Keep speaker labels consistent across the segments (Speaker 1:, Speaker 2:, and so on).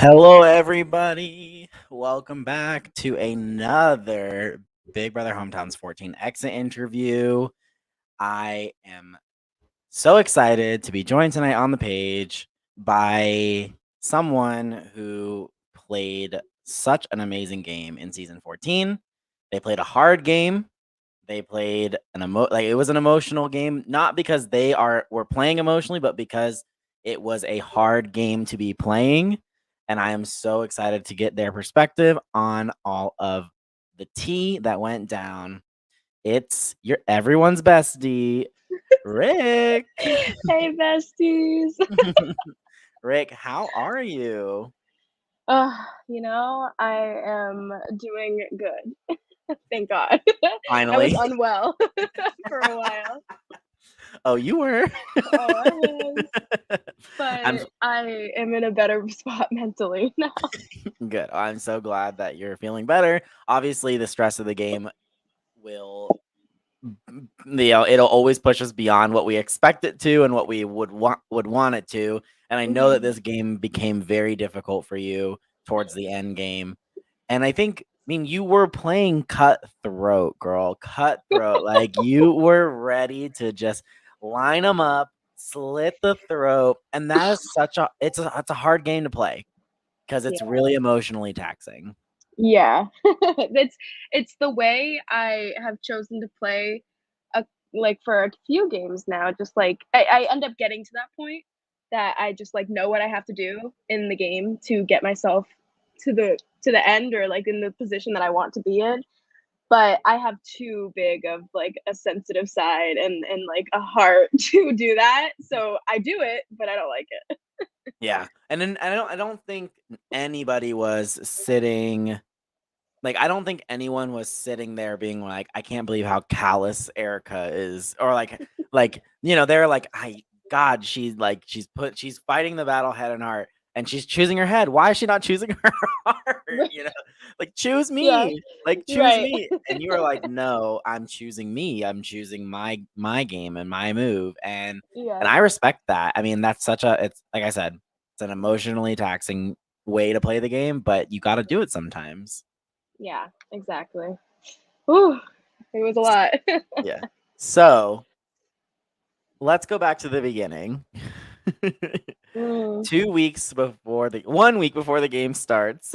Speaker 1: Hello, everybody. Welcome back to another Big Brother Hometowns 14 exit interview. I am so excited to be joined tonight on the page by someone who played such an amazing game in season 14. They played a hard game. They played it was an emotional game, not because were playing emotionally, but because it was a hard game to be playing. And I am so excited to get their perspective on all of the tea that went down. It's everyone's bestie, Rick.
Speaker 2: Hey, besties.
Speaker 1: Rick, how are you?
Speaker 2: Uh, I am doing good. Thank God. I was
Speaker 1: Finally.
Speaker 2: unwell for a while.
Speaker 1: Oh, you were.
Speaker 2: Oh, I was.
Speaker 1: I'm
Speaker 2: But I am in a better spot mentally now.
Speaker 1: good. I'm so glad that you're feeling better. Obviously, the stress of the game will it'll always push us beyond what we expect it to and what we would want it to. And I know that
Speaker 2: Mhm.
Speaker 1: this game became very difficult for you towards the end game. And I mean, you were playing cutthroat, girl, cutthroat. Like you were ready to just line them up, slit the throat, and that is it's a hard game to play because it's
Speaker 2: Yeah.
Speaker 1: really emotionally taxing.
Speaker 2: Yeah. It's the way I have chosen to play a, like for a few games now. Just like I end up getting to that point that I just like know what I have to do in the game to get myself to the end or like in the position that I want to be in. But I have too big of like a sensitive side and like a heart to do that. So I do it, but I don't like it.
Speaker 1: Yeah, and then I don't think anybody was sitting like, I don't think anyone was sitting there being like, "I can't believe how callous Erica is," or they're like, "I God, she's fighting the battle head and heart, and she's choosing her head. Why is she not choosing her heart?" You know, like choose
Speaker 2: Yeah,
Speaker 1: me, like choose
Speaker 2: right.
Speaker 1: me, and you were like, "No, I'm choosing me. I'm choosing my game and my move," and
Speaker 2: Yeah.
Speaker 1: I respect that. I mean, it's like I said, it's an emotionally taxing way to play the game, but you got to do it sometimes.
Speaker 2: Yeah, exactly. Ooh, it was a lot.
Speaker 1: Yeah. So let's go back to the beginning.
Speaker 2: Mm.
Speaker 1: 1 week before the game starts,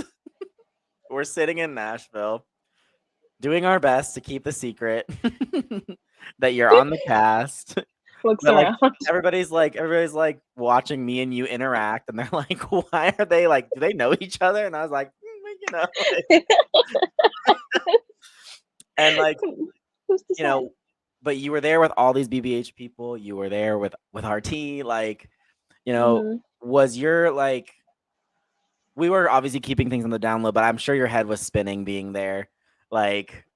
Speaker 1: we're sitting in Nashville doing our best to keep the secret that you're on the cast.
Speaker 2: Looks
Speaker 1: But like
Speaker 2: around.
Speaker 1: everybody's like watching me and you interact, and they're like, "Why are they like? Do they know each other?" And I was like, like, and like
Speaker 2: Who's to
Speaker 1: you
Speaker 2: say?
Speaker 1: know, but you were there with all these BBH people. You were there with RT. Like, you know,
Speaker 2: Mhm.
Speaker 1: was your like we were obviously keeping things on the down low, but I'm sure your head was spinning being there. Like,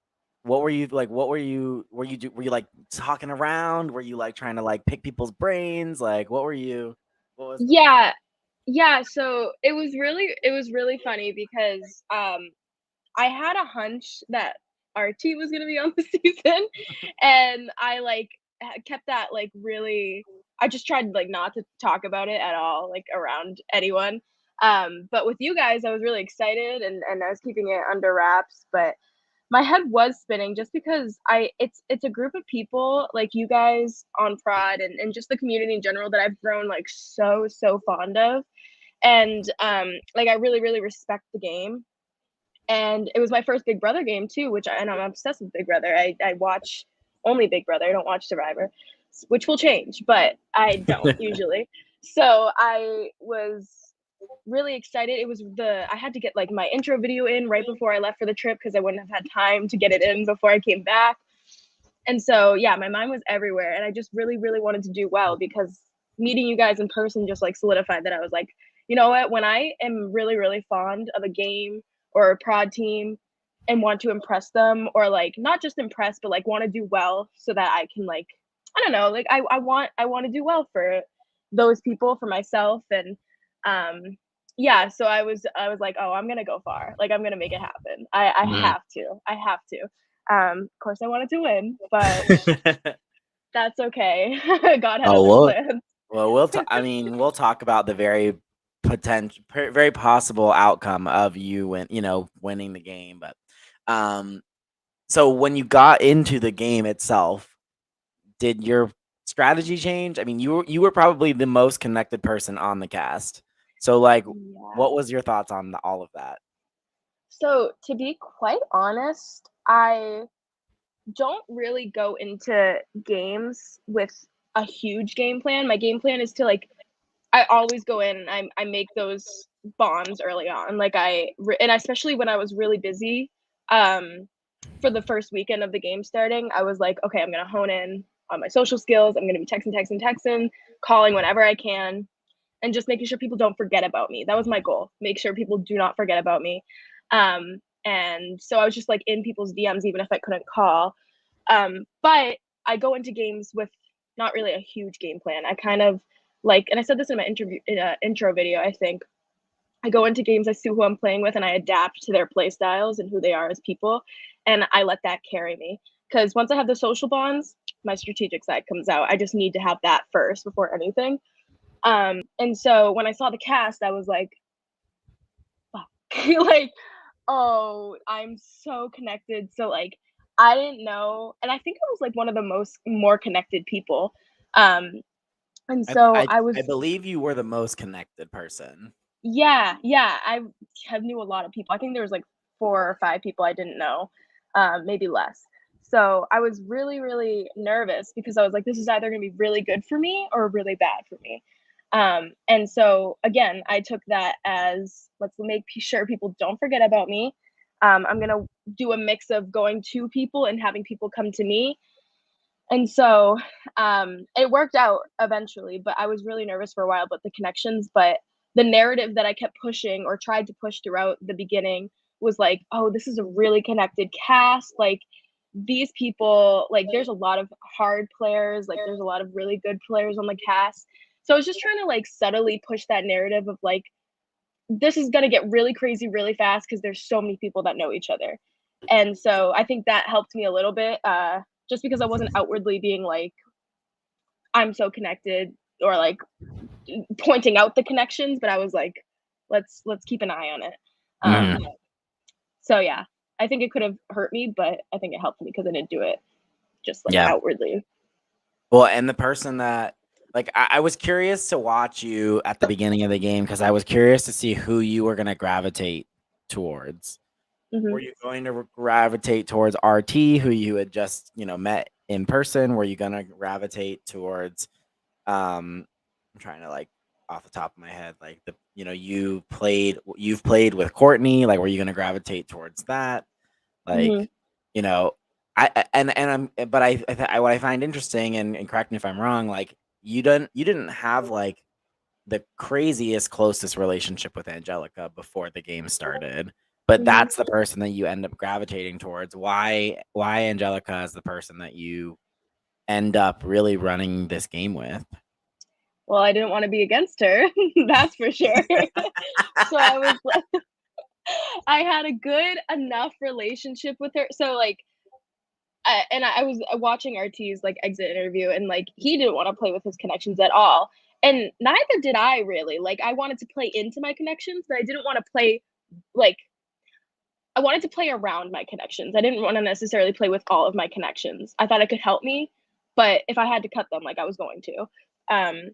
Speaker 1: what were you like? What were you like talking around? Were you like trying to like pick people's brains? Like, what were you? What was the
Speaker 2: Yeah, yeah, so it was really funny because, I had a hunch that RT was gonna be on the season, and I, like, kept that, like, really I just tried, like, not to talk about it at all, like, around anyone, but with you guys, I was really excited and I was keeping it under wraps, but my head was spinning just because it's a group of people like you guys on Prod and just the community in general that I've grown like so fond of. And like I really, really respect the game. And it was my first Big Brother game too, and I'm obsessed with Big Brother. I watch only Big Brother, I don't watch Survivor, which will change, but I don't usually. So I was really excited. It was I had to get like my intro video in right before I left for the trip because I wouldn't have had time to get it in before I came back. And so yeah, my mind was everywhere and I just really, really wanted to do well because meeting you guys in person just like solidified that I was like, you know what, when I am really, really fond of a game or a prod team and want to impress them or like not just impress, but like want to do well so that I can like, I don't know, like I want to do well for those people, for myself. And yeah, so I was like, oh, I'm gonna go far. Like I'm gonna make it happen. I
Speaker 1: Mhm.
Speaker 2: have to. I have to. Of course I wanted to win, but that's okay. God had
Speaker 1: Oh
Speaker 2: other
Speaker 1: well,
Speaker 2: plans.
Speaker 1: I mean, we'll talk about the very very possible outcome of you winning the game. But so when you got into the game itself, did your strategy change? I mean, you were probably the most connected person on the cast. So like,
Speaker 2: Yeah.
Speaker 1: what was your thoughts on all of that?
Speaker 2: So, to be quite honest, I don't really go into games with a huge game plan. My game plan is to, like, I always go in and I make those bonds early on. Like, and especially when I was really busy, for the first weekend of the game starting, I was like, "Okay, I'm gonna hone in on my social skills. I'm gonna be texting, calling whenever I can, and just making sure people don't forget about me." That was my goal. Make sure people do not forget about me. And so I was just, like, in people's DMs even if I couldn't call. But I go into games with not really a huge game plan. I kind of like, and I said this in my intro video, I think. I go into games, I see who I'm playing with, and I adapt to their play styles and who they are as people, and I let that carry me. Because once I have the social bonds, my strategic side comes out. I just need to have that first before anything. And so when I saw the cast, I was like, fuck. Like, oh, I'm so connected. So like I didn't know, and I think I was like one of the more connected people. Um and
Speaker 1: I
Speaker 2: so
Speaker 1: I
Speaker 2: I
Speaker 1: I
Speaker 2: was,
Speaker 1: believe you were the most connected person.
Speaker 2: yeah, yeah, I have knew a lot of people. I think there was like 4 or 5 people I didn't know, maybe less. So I was really, really nervous because I was like, this is either gonna be really good for me or really bad for me. And so again, I took that as, let's make sure people don't forget about me. I'm gonna do a mix of going to people and having people come to me. And so it worked out eventually, but I was really nervous for a while about the connections. But the narrative that I kept pushing or tried to push throughout the beginning was like, oh, this is a really connected cast. Like, these people, like, there's a lot of hard players, like, there's a lot of really good players on the cast. So I was just trying to like subtly push that narrative of like, this is gonna get really crazy really fast because there's so many people that know each other. And so I think that helped me a little bit, just because I wasn't outwardly being like, I'm so connected, or like pointing out the connections, but I was like, let's keep an eye on it.
Speaker 1: Mhm.
Speaker 2: So yeah, I think it could have hurt me, but I think it helped me because I didn't do it just like
Speaker 1: Yeah.
Speaker 2: outwardly.
Speaker 1: Well, and the person that like I was curious to watch you at the beginning of the game because I was curious to see who you were gonna gravitate towards.
Speaker 2: Hmm.
Speaker 1: Were you going to gravitate towards RT, who you had just, met in person? Were you gonna gravitate towards I'm trying to like off the top of my head, like you've played with Courtney, like were you gonna gravitate towards that?
Speaker 2: Hmm.
Speaker 1: Like, you know, and I'm but what I find interesting, and correct me if I'm wrong, like you didn't have like the craziest closest relationship with Angelica before the game started, but
Speaker 2: Hmm.
Speaker 1: that's the person that you end up gravitating towards. Why Angelica is the person that you end up really running this game with?
Speaker 2: Well, I didn't want to be against her, that's for sure. So I was like, I had a good enough relationship with her. So like, I was watching RT's like exit interview, and like he didn't want to play with his connections at all, and neither did I really. Like, I wanted to play into my connections, but I didn't want to play like, I wanted to play around my connections. I didn't want to necessarily play with all of my connections. I thought it could help me, but if I had to cut them, like I was going to. Um,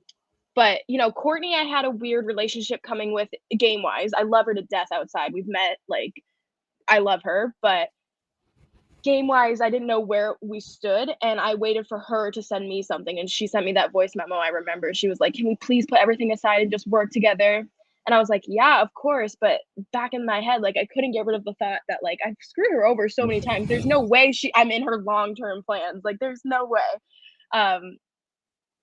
Speaker 2: but Courtney, I had a weird relationship coming with game wise. I love her to death outside. We've met, like, I love her, but game wise, I didn't know where we stood, and I waited for her to send me something, and she sent me that voice memo. I remember she was like, "Can we please put everything aside and just work together?" And I was like, "Yeah, of course." But back in my head, like, I couldn't get rid of the thought that like I've screwed her over so many times. There's no way I'm in her long term plans. Like, there's no way. Um,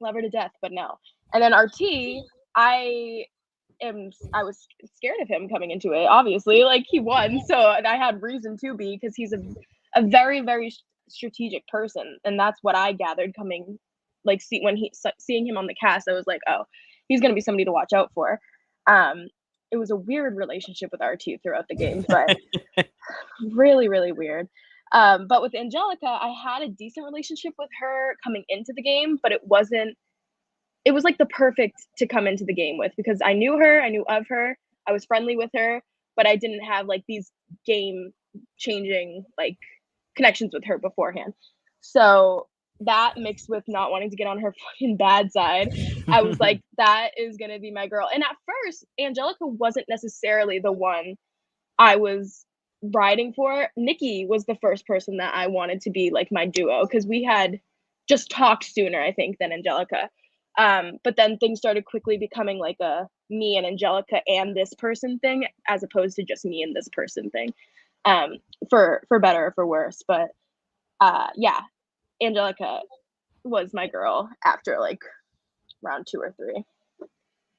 Speaker 2: Love her to death, but no. And then RT, I I was scared of him coming into it. Obviously, like, he won, so I had reason to be, because he's a very very strategic person, and that's what I gathered coming. Like, seeing him on the cast, I was like, oh, he's gonna be somebody to watch out for. Um, it was a weird relationship with RT throughout the game, but really really weird. But with Angelica, I had a decent relationship with her coming into the game, but it wasn't it was like the perfect to come into the game with, because I knew her, I knew of her, I was friendly with her, but I didn't have like these game changing like connections with her beforehand. So that mixed with not wanting to get on her fucking bad side, I was like, that is gonna be my girl. And at first, Angelica wasn't necessarily the one I was riding for. Nikki was the first person that I wanted to be like my duo, because we had just talked sooner, I think, than Angelica. But then things started quickly becoming like a me and Angelica and this person thing, as opposed to just me and this person thing. Um, for better or for worse. But yeah, Angelica was my girl after like round 2 or 3.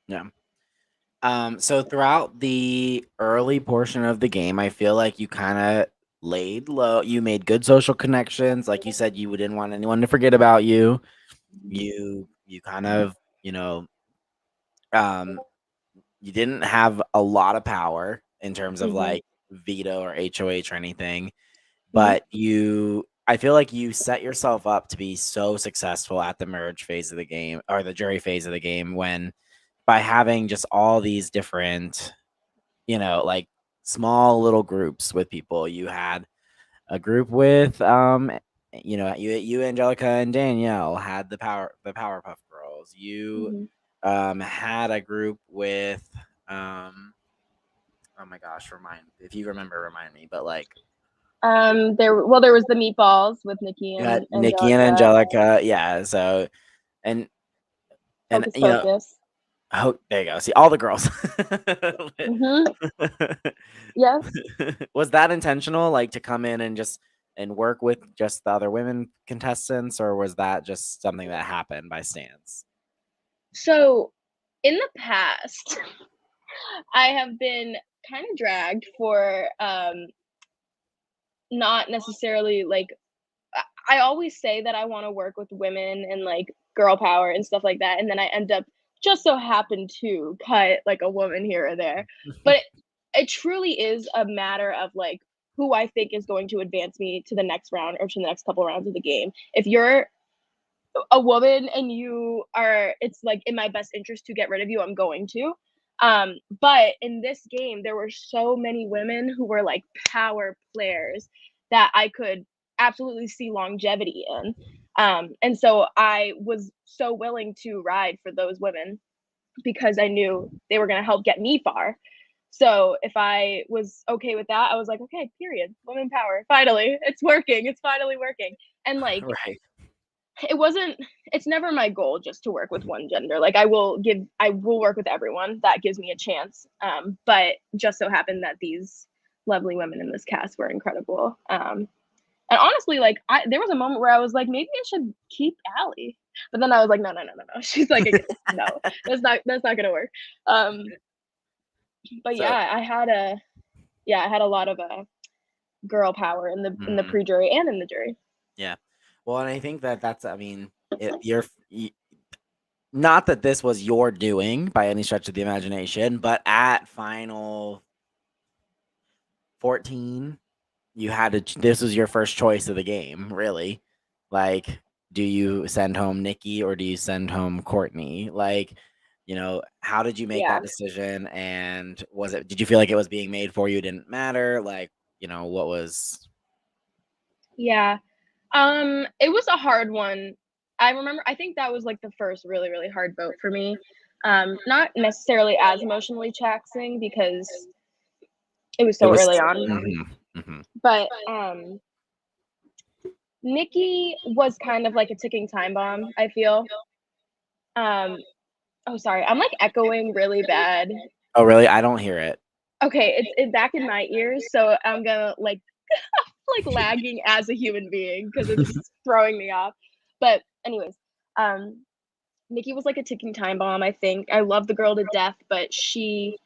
Speaker 1: Yeah. So throughout the early portion of the game, I feel like you kind of laid low. You made good social connections. Like you said, you didn't want anyone to forget about you. You kind of, um, you didn't have a lot of power in terms of
Speaker 2: Mm-hmm.
Speaker 1: like veto or HOH or anything,
Speaker 2: Mm-hmm.
Speaker 1: but I feel like you set yourself up to be so successful at the merge phase of the game or the jury phase of the game when by having just all these different, like small little groups with people. You had a group with you Angelica and Danielle had the Powerpuff Girls. You
Speaker 2: Mm-hmm.
Speaker 1: had a group with oh my gosh, remind me, but like
Speaker 2: There was the meatballs with Nikki
Speaker 1: you had
Speaker 2: and
Speaker 1: Nikki and
Speaker 2: Angelica.
Speaker 1: Angelica, yeah. So and
Speaker 2: Hocus Pocus.
Speaker 1: oh, there you go. See all the girls.
Speaker 2: Mm-hmm. Yes.
Speaker 1: Was that intentional, like to come in and just and work with just the other women contestants, or was that just something that happened by stance?
Speaker 2: So in the past, I have been kind of dragged for not necessarily like I always say that I want to work with women and like girl power and stuff like that, and then I end up just so happen to cut like a woman here or there. But it truly is a matter of like who I think is going to advance me to the next round or to the next couple rounds of the game. If you're a woman and you are, it's like in my best interest to get rid of you, I'm going to. But in this game, there were so many women who were like power players that I could absolutely see longevity in. And so I was so willing to ride for those women because I knew they were going to help get me far. So if I was okay with that, I was like, okay, period. Women power. Finally, it's working. It's finally working. And like
Speaker 1: Right.
Speaker 2: it wasn't it's never my goal just to work with one gender. Like I will work with everyone that gives me a chance. But just so happened that these lovely women in this cast were incredible. And honestly, like there was a moment where I was like, maybe I should keep Allie. But then I was like, no, no, no, no, no. She's like, no, that's not gonna work. Um, but
Speaker 1: So,
Speaker 2: I had a lot of girl power in the
Speaker 1: mhm,
Speaker 2: pre-jury and in the jury.
Speaker 1: yeah. Well, and I think that's, I mean, not that this was your doing by any stretch of the imagination, but at final 14, you had to, this was your first choice of the game, really. Like, do you send home Nikki or do you send home Courtney? Like, how did you make
Speaker 2: Yeah.
Speaker 1: that decision? And did you feel like it was being made for you? It didn't matter? Like, what was.
Speaker 2: Yeah. It was a hard one. I remember I think that was like the first really, really hard vote for me. Not necessarily as emotionally taxing because it was
Speaker 1: It
Speaker 2: so
Speaker 1: was.
Speaker 2: early on.
Speaker 1: Mhm.
Speaker 2: But Nikki was kind of like a ticking time bomb, I feel. Um, oh sorry, I'm like echoing really bad.
Speaker 1: Oh, really? I don't hear it.
Speaker 2: Okay, it's back in my ears, so I'm gonna like lagging as a human being because it's throwing me off. But anyways, um Nikki was like a ticking time bomb, I think. I love the girl to death, but she,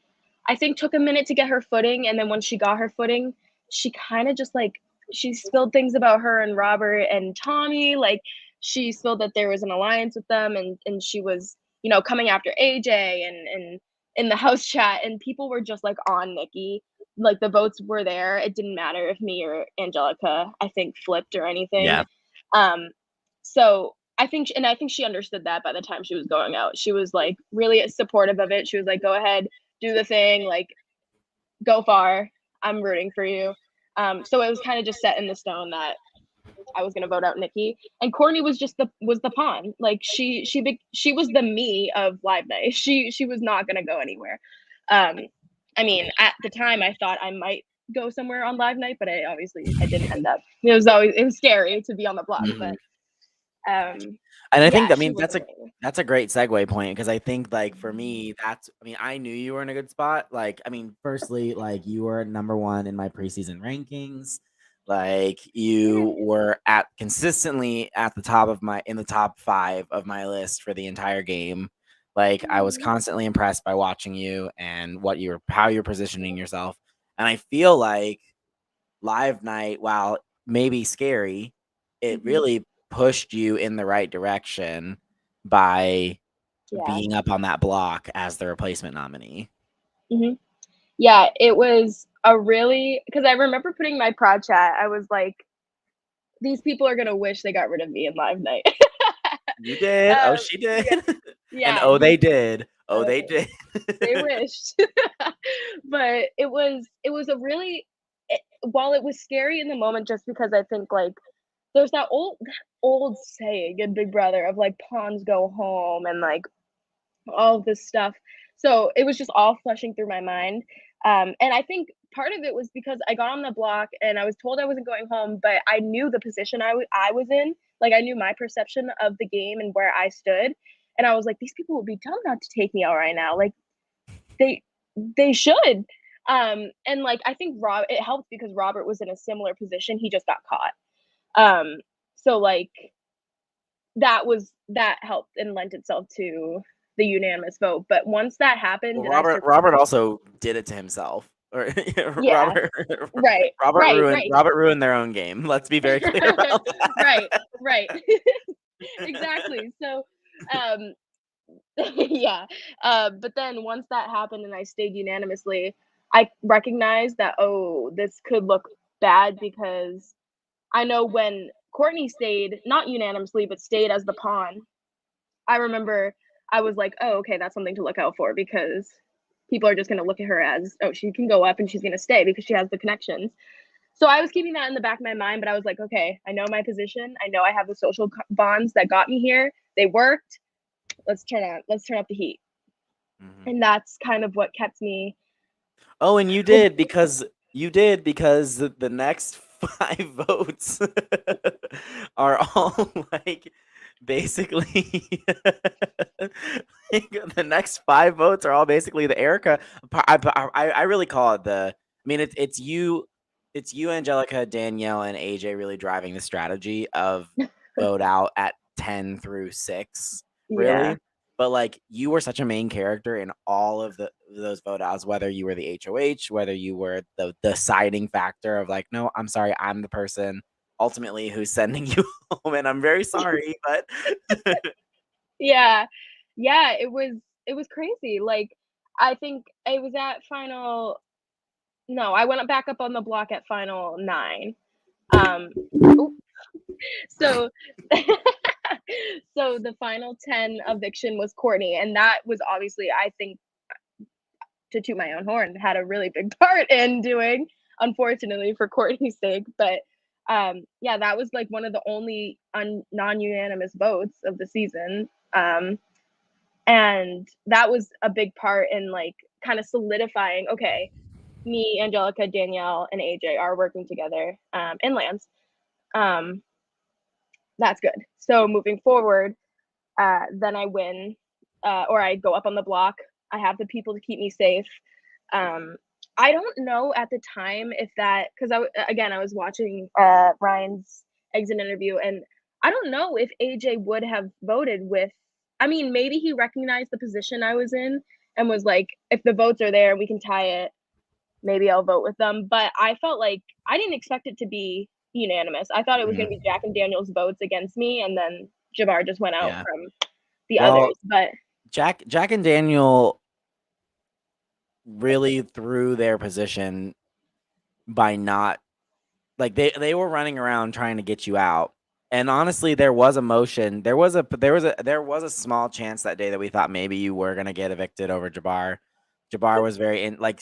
Speaker 2: I think, took a minute to get her footing. And then when she got her footing, she kind of just like, she spilled things about her and Robert and Tommy. Like, she spilled that there was an alliance with them, and she was, coming after AJ and in the house chat. And people were just like on Nikki. Like, the votes were there. It didn't matter if me or Angelica, I think, flipped or anything.
Speaker 1: Yeah.
Speaker 2: Um, so I think she understood that by the time she was going out. She was like really supportive of it. She was like, "Go ahead, do the thing, like go far. I'm rooting for you." So it was kind of just set in the stone that I was gonna vote out Nikki, and Courtney was just the pawn. Like she was the me of Live Night. She was not gonna go anywhere. Um, I mean, at the time, I thought I might go somewhere on Live Night, but I didn't end up. It was scary to be on the block,
Speaker 1: Mhm.
Speaker 2: but
Speaker 1: And I think,
Speaker 2: yeah,
Speaker 1: I
Speaker 2: she
Speaker 1: mean,
Speaker 2: was amazing.
Speaker 1: that's a great segue point because I think, like, for me, I mean, I knew you were in a good spot. Like, I mean, firstly, like, you were number one in my preseason rankings. Like, you were at consistently at the top of in the top 5 of my list for the entire game. Like, I was constantly impressed by watching you and how you're positioning yourself. And I feel like Live Night, while maybe scary, it
Speaker 2: Mm-hmm.
Speaker 1: really pushed you in the right direction by
Speaker 2: Yeah.
Speaker 1: being up on that block as the replacement nominee.
Speaker 2: Mm-hmm. Yeah, it was a really because I remember putting my prod chat. I was like, these people are gonna wish they got rid of me in Live Night.
Speaker 1: You did. Oh, she did.
Speaker 2: Yeah,
Speaker 1: And
Speaker 2: yeah,
Speaker 1: oh, they did. Oh,
Speaker 2: uh,
Speaker 1: they did.
Speaker 2: they wished. But it was a really while it was scary in the moment, just because I think like there's that old saying in Big Brother of like pawns go home and like all of this stuff. So it was just all flushing through my mind. And I think part of it was because I got on the block and I was told I wasn't going home, but I knew the position I was in. Like I knew my perception of the game and where I stood. And I was like, these people would be dumb not to take me out right now. Like they they should. And like I think it helped because Robert was in a similar position. He just got caught. So like that helped and lent itself to the unanimous vote. But once that happened
Speaker 1: Well,
Speaker 2: and I started,
Speaker 1: Robert also did it to himself. Or
Speaker 2: yeah, right, right,
Speaker 1: Robert ruined their own game. Let's be very clear about
Speaker 2: right, right, exactly. So, um, yeah. But then once that happened and I stayed unanimously, I recognized that this could look bad because I know when Courtney stayed, not unanimously, but stayed as the pawn, I remember I was like, "Oh, okay, that's something to look out for because people are just gonna look at her as, oh, she can go up and she's gonna stay because she has the connections." So I was keeping that in the back of my mind, but I was like, "Okay, I know my position. I know I have the social bonds that got me here. They worked. Let's turn up the heat."
Speaker 1: Mhm.
Speaker 2: And that's kind of what kept me.
Speaker 1: Oh, and you did because the next 5 votes are all like basically like, the next 5 votes are all basically the Erica. I really call it I mean it's you, Angelica, Danielle, and AJ really driving the strategy of vote out at 10 through 6,
Speaker 2: Yeah.
Speaker 1: really. But like you were such a main character in all of those vote outs, whether you were the HOH, whether you were the deciding factor of like, no, I'm sorry, I'm the person ultimately who's sending you home, and I'm very sorry, but
Speaker 2: Yeah. Yeah, it was crazy. Like I think it was at final no, I went back up on the block at final 9. Um So so the final 10 eviction was Courtney, and that was obviously, I think, to toot my own horn, had a really big part in doing, unfortunately for Courtney's sake. But yeah, that was like one of the only non-unanimous votes of the season. And that was a big part in like kind of solidifying, okay, me, Angelica, Danielle, and AJ are working together in Lance. Um, that's good. So moving forward, then I win, or I go up on the block. I have the people to keep me safe. Um, I don't know at the time if that because again I was watching Ryan's exit interview, and I don't know if AJ would have voted with. I mean, maybe he recognized the position I was in and was like, if the votes are there, we can tie it. Maybe I'll vote with them. But I felt like I didn't expect it to be unanimous. I thought it was going to be
Speaker 1: Mhm.
Speaker 2: Jack and Daniel's votes against me, and then Javar just went out
Speaker 1: Yeah.
Speaker 2: from the
Speaker 1: Well,
Speaker 2: others. But
Speaker 1: Jack and Daniel really threw their position by not like they were running around trying to get you out, And honestly, there was a motion. There was a small chance that day that we thought maybe you were gonna get evicted over Jabbar. Jabbar was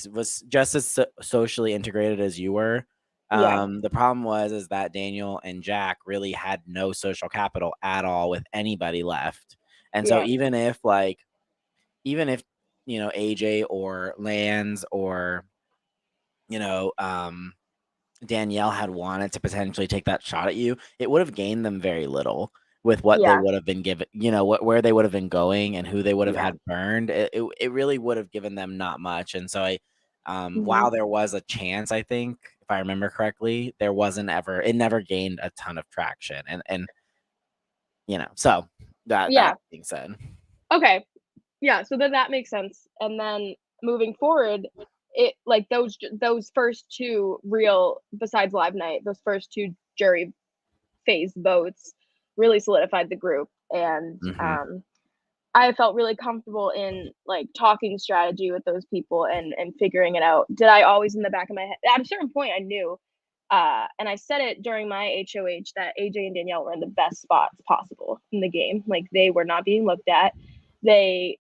Speaker 1: was just as socially integrated as you were.
Speaker 2: Yeah,
Speaker 1: The problem is that Daniel and Jack really had no social capital at all with anybody left. And so
Speaker 2: yeah,
Speaker 1: even if AJ or Lands or you know Danielle had wanted to potentially take that shot at you, it would have gained them very little with what they
Speaker 2: yeah,
Speaker 1: would have been given, where they would have been going and who they would have
Speaker 2: yeah.
Speaker 1: had burned. It really would have given them not much. And so
Speaker 2: Mhm.
Speaker 1: while there was a chance, I think, if I remember correctly, it never gained a ton of traction. And so that
Speaker 2: Yeah.
Speaker 1: being said.
Speaker 2: Okay. Yeah, so then that makes sense. And then moving forward, it like those first two real besides live night, those first two jury phase votes really solidified the group. And
Speaker 1: Hmm.
Speaker 2: I felt really comfortable in like talking strategy with those people and figuring it out. Did I always in the back of my head at a certain point I knew and I said it during my HOH that AJ and Danielle were in the best spots possible in the game. Like they were not being looked at. I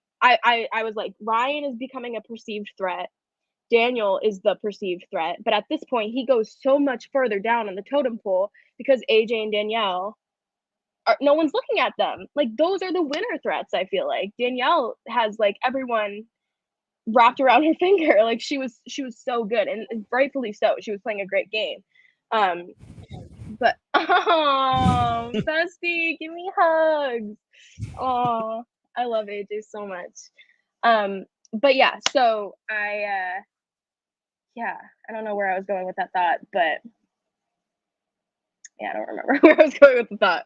Speaker 2: was like, Ryan is becoming a perceived threat. Daniel is the perceived threat. But at this point, he goes so much further down on the totem pole because AJ and Danielle no one's looking at them. Like those are the winner threats, I feel like. Danielle has like everyone wrapped around her finger. Like she was so good and rightfully so. She was playing a great game. Um but oh bestie, give me hugs. Oh, I love AJ so much. But yeah, so yeah, I don't know where I was going with that thought, but yeah, I don't remember where I was going with the thought.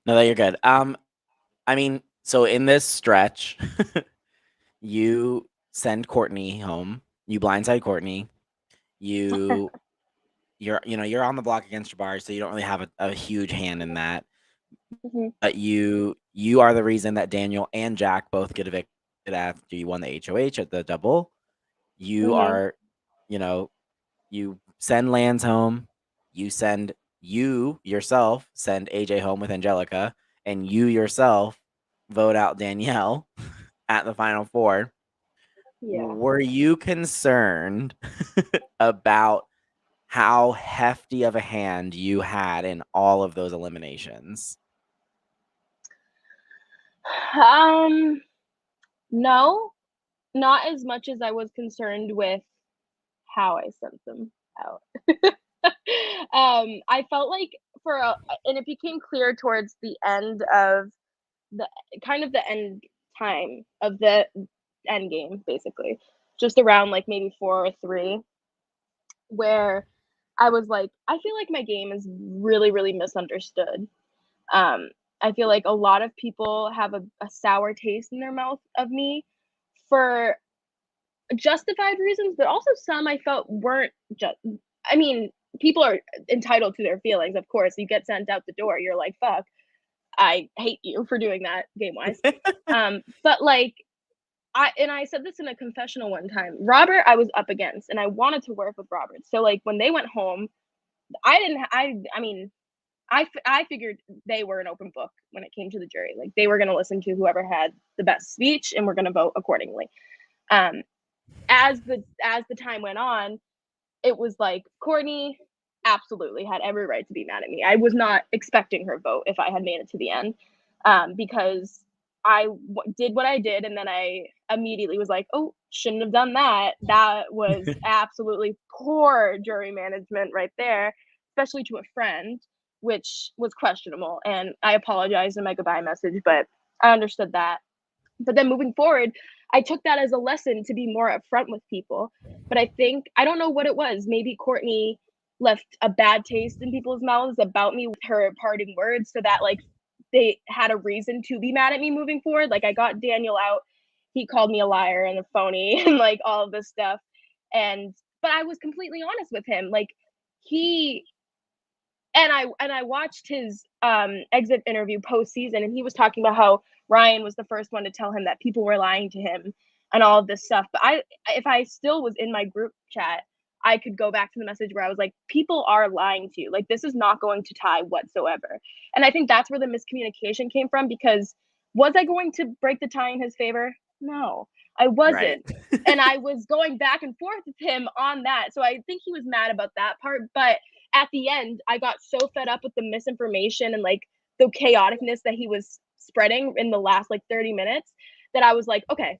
Speaker 1: No, that you're good. I mean, so in this stretch, you send Courtney home. You blindside Courtney. You you're on the block against Jabari, so you don't really have a huge hand in that.
Speaker 2: Mm-hmm,
Speaker 1: But you are the reason that Daniel and Jack both get evicted after you won the HOH at the double. You
Speaker 2: mm-hmm,
Speaker 1: are, you know, you send Lance home. You yourself send AJ home with Angelica, and you yourself vote out Danielle at the final four.
Speaker 2: yeah.
Speaker 1: Were you concerned about how hefty of a hand you had in all of those eliminations?
Speaker 2: Um, no, not as much as I was concerned with how I sent them out. I felt like and it became clear towards the end of the kind of the end time of the end game, basically, just around like maybe 4 or 3, where I was like, I feel like my game is really, really misunderstood. Um, I feel like a lot of people have a sour taste in their mouth of me for justified reasons, but also some I felt weren't just. I mean, people are entitled to their feelings, of course. You get sent out the door, you're like, fuck, I hate you for doing that game wise. But like, I said this in a confessional one time. Robert, I was up against, and I wanted to work with Robert. So like when they went home, I didn't. I mean, I figured they were an open book when it came to the jury. Like they were going to listen to whoever had the best speech, and we're going to vote accordingly. Um, as the time went on, it was like Courtney absolutely had every right to be mad at me. I was not expecting her vote if I had made it to the end, because did what I did, and then I immediately was like, "Oh, shouldn't have done that." That was absolutely poor jury management right there, especially to a friend, which was questionable. And I apologized in my goodbye message, but I understood that. But then moving forward, I took that as a lesson to be more upfront with people. But I think I don't know what it was. Maybe Courtney left a bad taste in people's mouths about me with her parting words, so that like they had a reason to be mad at me moving forward. Like I got Daniel out, he called me a liar and a phony and like all of this stuff. And but I was completely honest with him. Like he and I watched his exit interview postseason, and he was talking about how Ryan was the first one to tell him that people were lying to him and all of this stuff. But if I still was in my group chat, I could go back to the message where I was like, people are lying to you. Like, this is not going to tie whatsoever. And I think that's where the miscommunication came from, because was I going to break the tie in his favor? No, I
Speaker 1: Right.
Speaker 2: wasn't. And I was going back and forth with him on that. So I think he was mad about that part. But at the end, I got so fed up with the misinformation and like the chaoticness that he was spreading in the last like 30 minutes that I was like, okay,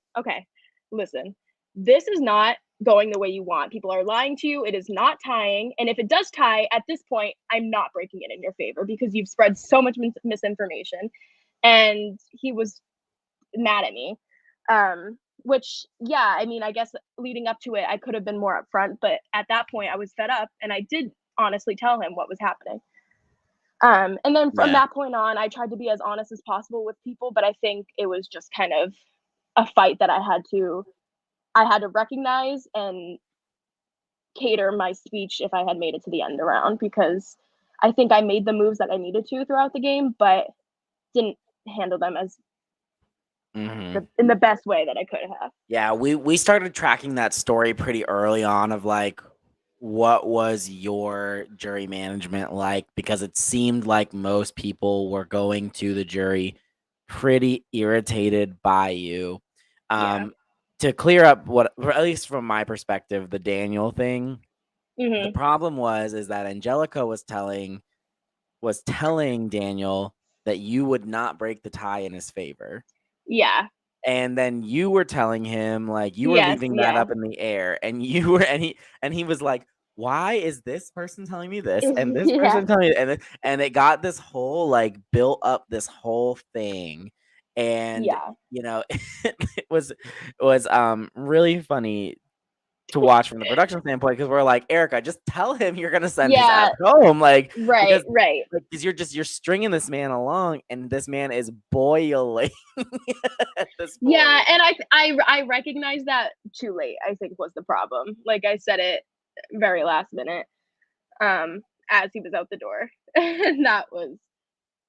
Speaker 2: listen, this is not going the way you want. People are lying to you. It is not tying. And if it does tie at this point, I'm not breaking it in your favor because you've spread so much misinformation. And he was mad at me. Which, yeah, I mean, I guess leading up to it, I could have been more upfront, but at that point, I was fed up and I did honestly tell him what was happening. And then from
Speaker 1: Yeah.
Speaker 2: that point on, I tried to be as honest as possible with people, but I think it was just kind of a fight that I had to recognize and cater my speech if I had made it to the end around, because I think I made the moves that I needed to throughout the game, but didn't handle them as in the best way that I could have.
Speaker 1: Yeah, we started tracking that story pretty early on of like what was your jury management like, because it seemed like most people were going to the jury pretty irritated by you.
Speaker 2: Yeah.
Speaker 1: To clear up what, or at least from my perspective, the Daniel thing, the
Speaker 2: Mm-hmm.
Speaker 1: problem is that Angelica was telling Daniel that you would not break the tie in his favor.
Speaker 2: Yeah.
Speaker 1: And then you were telling him, like, you were
Speaker 2: Yes.
Speaker 1: leaving that
Speaker 2: Yeah.
Speaker 1: up in the air, and you were and he was like, why is this person telling me this and this
Speaker 2: Yeah.
Speaker 1: person telling me, and it got this whole like built up this whole thing. And
Speaker 2: Yeah.
Speaker 1: it was really funny to watch from the production standpoint, because we're like, Erica, just tell him you're gonna send his ass
Speaker 2: Yeah.
Speaker 1: home, like,
Speaker 2: Right.
Speaker 1: because
Speaker 2: Right.
Speaker 1: you're stringing this man along, and this man is boiling at this
Speaker 2: Yeah,
Speaker 1: point.
Speaker 2: and I recognize that too late, I think, was the problem. Like, I said it very last minute, as he was out the door. And that was,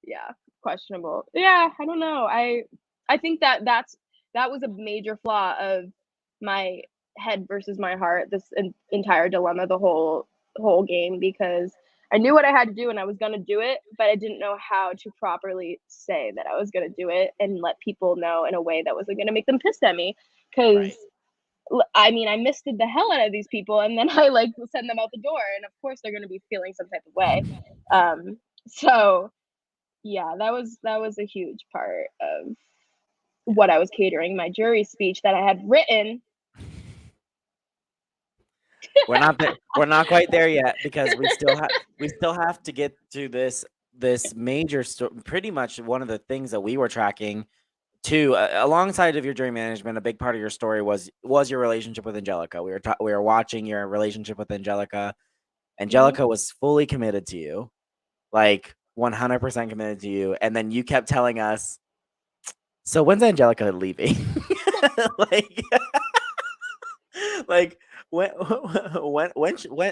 Speaker 2: yeah, questionable. Yeah, I don't know. I think that was a major flaw of my head versus my heart, this entire dilemma, the whole game, because I knew what I had to do and I was going to do it, but I didn't know how to properly say that I was going to do it and let people know in a way that wasn't going to make them pissed at me.
Speaker 1: Right.
Speaker 2: Because I mean, I misted the hell out of these people, and then I like send them out the door, and of course they're going to be feeling some type of way. So yeah, that was a huge part of what I was catering my jury speech that I had written.
Speaker 1: We're not quite there yet, because we still have to get to this major pretty much one of the things that we were tracking too, alongside of your jury management. A big part of your story was your relationship with Angelica. We were watching your relationship with Angelica.
Speaker 2: Mhm.
Speaker 1: Angelica was fully committed to you, like 100% committed to you, and then you kept telling us, so when's Angelica leaving? like like when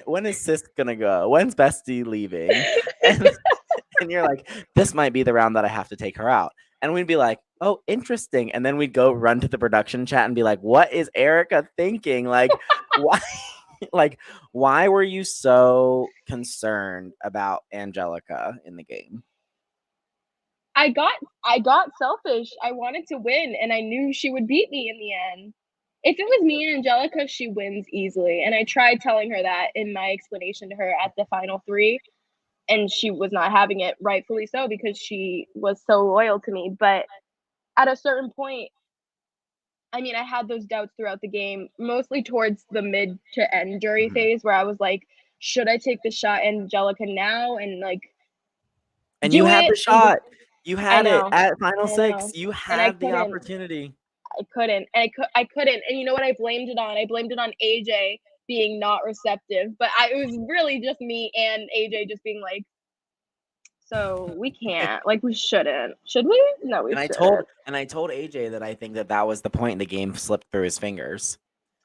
Speaker 1: when is Sis gonna go? When's Bestie leaving? And and you're like, this might be the round that I have to take her out. And we'd be like, oh, interesting. And then we'd go run to the production chat and be like, what is Erica thinking? Like, why? Like, why were you so concerned about Angelica in the game?
Speaker 2: I got I got selfish. I wanted to win, and I knew she would beat me in the end. If it was me and Angelica, she wins easily. And I tried telling her that in my explanation to her at the final three, and she was not having it, rightfully so, because she was so loyal to me. But at a certain point, I mean, I had those doubts throughout the game, mostly towards the mid to end jury
Speaker 1: Mhm.
Speaker 2: phase, where I was like, should I take the shot Angelica now and like
Speaker 1: And you
Speaker 2: do
Speaker 1: had
Speaker 2: it
Speaker 1: the
Speaker 2: and just
Speaker 1: shot. You
Speaker 2: I
Speaker 1: had it
Speaker 2: know,
Speaker 1: at final
Speaker 2: I
Speaker 1: six.
Speaker 2: know.
Speaker 1: You
Speaker 2: And I
Speaker 1: had the
Speaker 2: couldn't.
Speaker 1: opportunity.
Speaker 2: I couldn't. And I couldn't. And you know what I blamed it on? I blamed it on AJ being not receptive. But it was really just me and AJ just being like, so we can't. Like, we shouldn't. Should we? No, we shouldn't.
Speaker 1: And I told AJ that I think that was the point the game slipped through his fingers.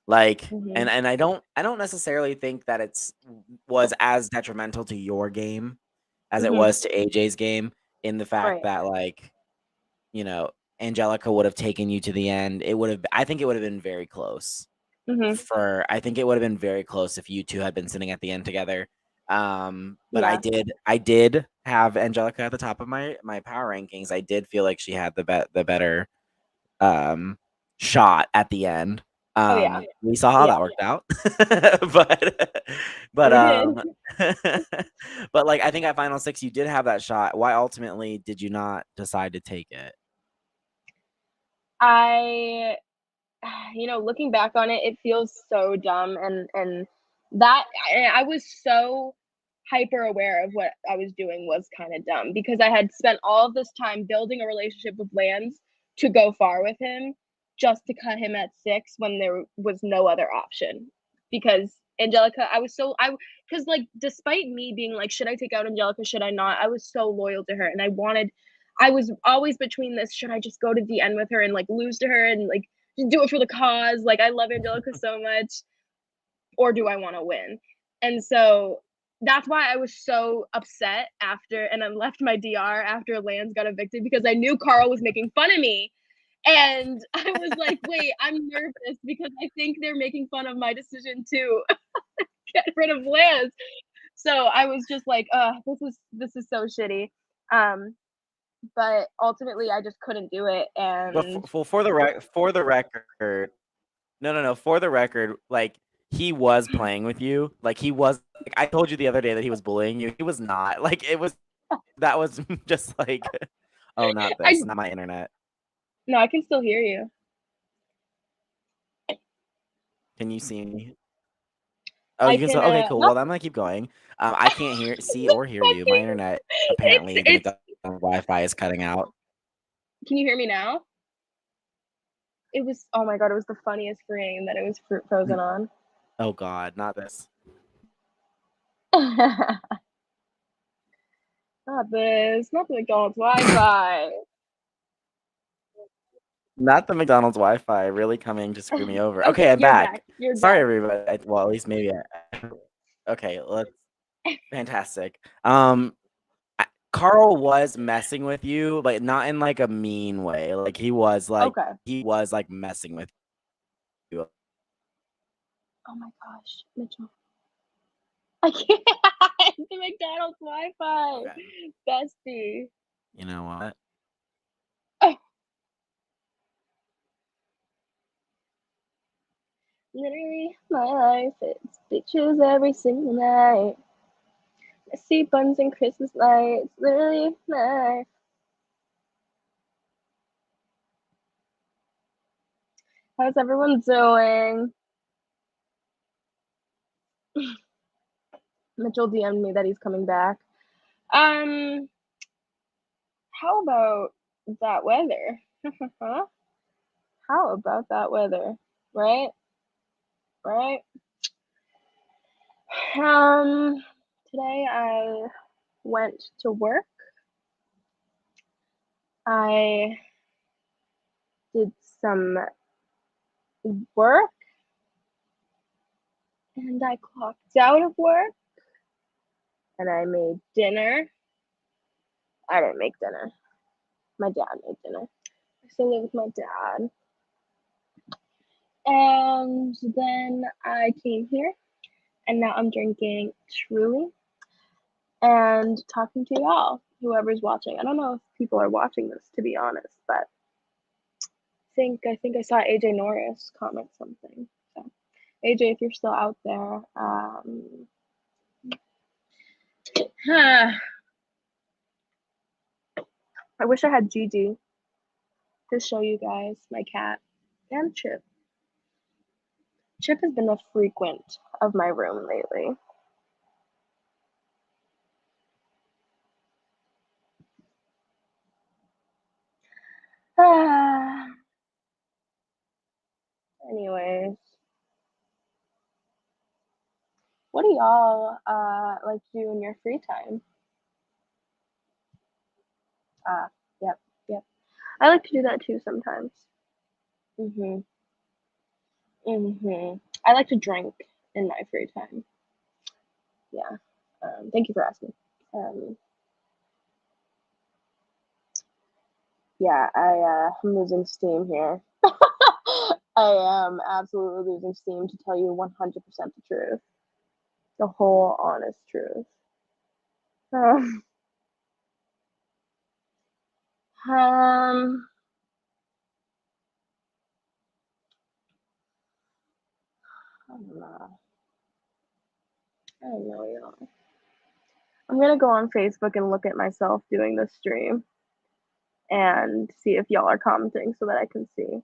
Speaker 1: Like,
Speaker 2: Hmm.
Speaker 1: and I don't necessarily think that it's was as detrimental to your game as it
Speaker 2: Hmm.
Speaker 1: was to AJ's game, in the fact
Speaker 2: Right.
Speaker 1: that, like, you know, Angelica would have taken you to the end. It would have, I think it would have been very close.
Speaker 2: Mhm.
Speaker 1: for I think it would have been very close if you two had been sitting at the end together. But
Speaker 2: Yeah.
Speaker 1: I did have Angelica at the top of my power rankings. I did feel like she had the better um shot at the end.
Speaker 2: Oh, yeah.
Speaker 1: We saw how
Speaker 2: Yeah.
Speaker 1: that worked out. but but
Speaker 2: We did.
Speaker 1: but like I think at final six you did have that shot. Why ultimately did you not decide to take it?
Speaker 2: I looking back on it, it feels so dumb and that I was so hyper aware of what I was doing was kind of dumb because I had spent all of this time building a relationship with Lance to go far with him just to cut him at 6 when there was no other option. Because Angelica, I was so I because like despite me being like, should I take out Angelica? Should I not? I was so loyal to her and I was always between this, should I just go to the end with her and like lose to her and like do it for the cause? Like I love Angelica so much, or do I want to win? And so that's why I was so upset after, and I left my DR after Lance got evicted because I knew Carl was making fun of me. And I was like, wait, I'm nervous because I think they're making fun of my decision to get rid of Lance. So I was just like, this is so shitty. Um, but ultimately I just couldn't do it.
Speaker 1: But
Speaker 2: And
Speaker 1: for the record, no. For the record, like he was playing with you. Like he was. Like, I told you the other day that he was bullying you. He was not. Like it was. That was just like, oh, not
Speaker 2: I
Speaker 1: this, not my internet.
Speaker 2: no, I can still hear you.
Speaker 1: Can you see me? Oh,
Speaker 2: I
Speaker 1: you can
Speaker 2: can
Speaker 1: still. Okay, cool.
Speaker 2: no,
Speaker 1: Well, I'm gonna keep going. I can't see or hear you. My internet apparently the
Speaker 2: it's
Speaker 1: McDonald's Wi-Fi is cutting out.
Speaker 2: can you hear me now? It was oh my god, it was the funniest frame that it was frozen on.
Speaker 1: Oh God, not this.
Speaker 2: Not this, not the McDonald's Wi-Fi.
Speaker 1: Not the McDonald's Wi-Fi really coming to screw me over. Okay,
Speaker 2: Okay,
Speaker 1: I'm
Speaker 2: you're back.
Speaker 1: back.
Speaker 2: You're
Speaker 1: Sorry,
Speaker 2: back.
Speaker 1: everybody. Well, at least maybe. Okay, let's. Fantastic. Carl was messing with you, like not in like a mean way. Like
Speaker 2: Okay.
Speaker 1: he was like messing with you.
Speaker 2: Oh my gosh, Mitchell. I can't. It's the McDonald's Wi-Fi.
Speaker 1: Okay.
Speaker 2: Bestie.
Speaker 1: You know what?
Speaker 2: Oh, literally, my life it's bitches every single night. I see buns and Christmas lights. Literally, my life. How's everyone doing? Mitchell DM'd me that he's coming back. Um, how about that weather? Huh? How about that weather? Right? Right? Um, today I went to work. I did some work and I clocked out of work and I made dinner. I didn't make dinner. My dad made dinner. I still live with my dad. And then I came here and now I'm drinking Truly and talking to y'all, whoever's watching. I don't know if people are watching this, to be honest, but I think I saw AJ Norris comment something. So AJ, if you're still out there, I wish I had Gigi to show you guys my cat and Chip. Chip has been a frequent of my room lately. Anyways, what do y'all like to do in your free time? Yep, yep. I like to do that too sometimes. Mhm, mhm. I like to drink in my free time. Yeah. Thank you for asking. Um, yeah, I'm losing steam here. I am absolutely losing steam to tell you 100% the truth. The whole honest truth. Um, um I don't know. I don't know, y'all. I'm gonna go on Facebook and look at myself doing this stream and see if y'all are commenting so that I can see.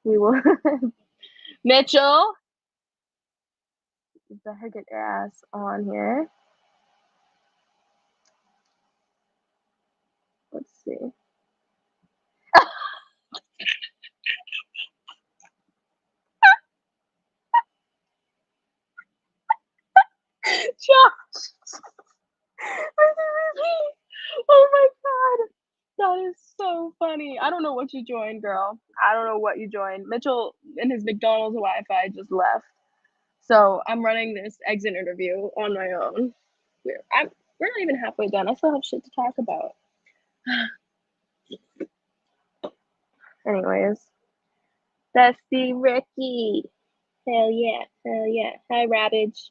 Speaker 2: We will. Mitchell, you better get your ass on here. Let's see. Josh. Oh my god. That is so funny. I don't know what you joined, girl. I don't know what you joined. Mitchell and his McDonald's Wi-Fi just left. So I'm running this exit interview on my own. We're not even halfway done. I still have shit to talk about. Anyways. Dusty Ricky. Hell yeah. Hell yeah. Hi, Ravage.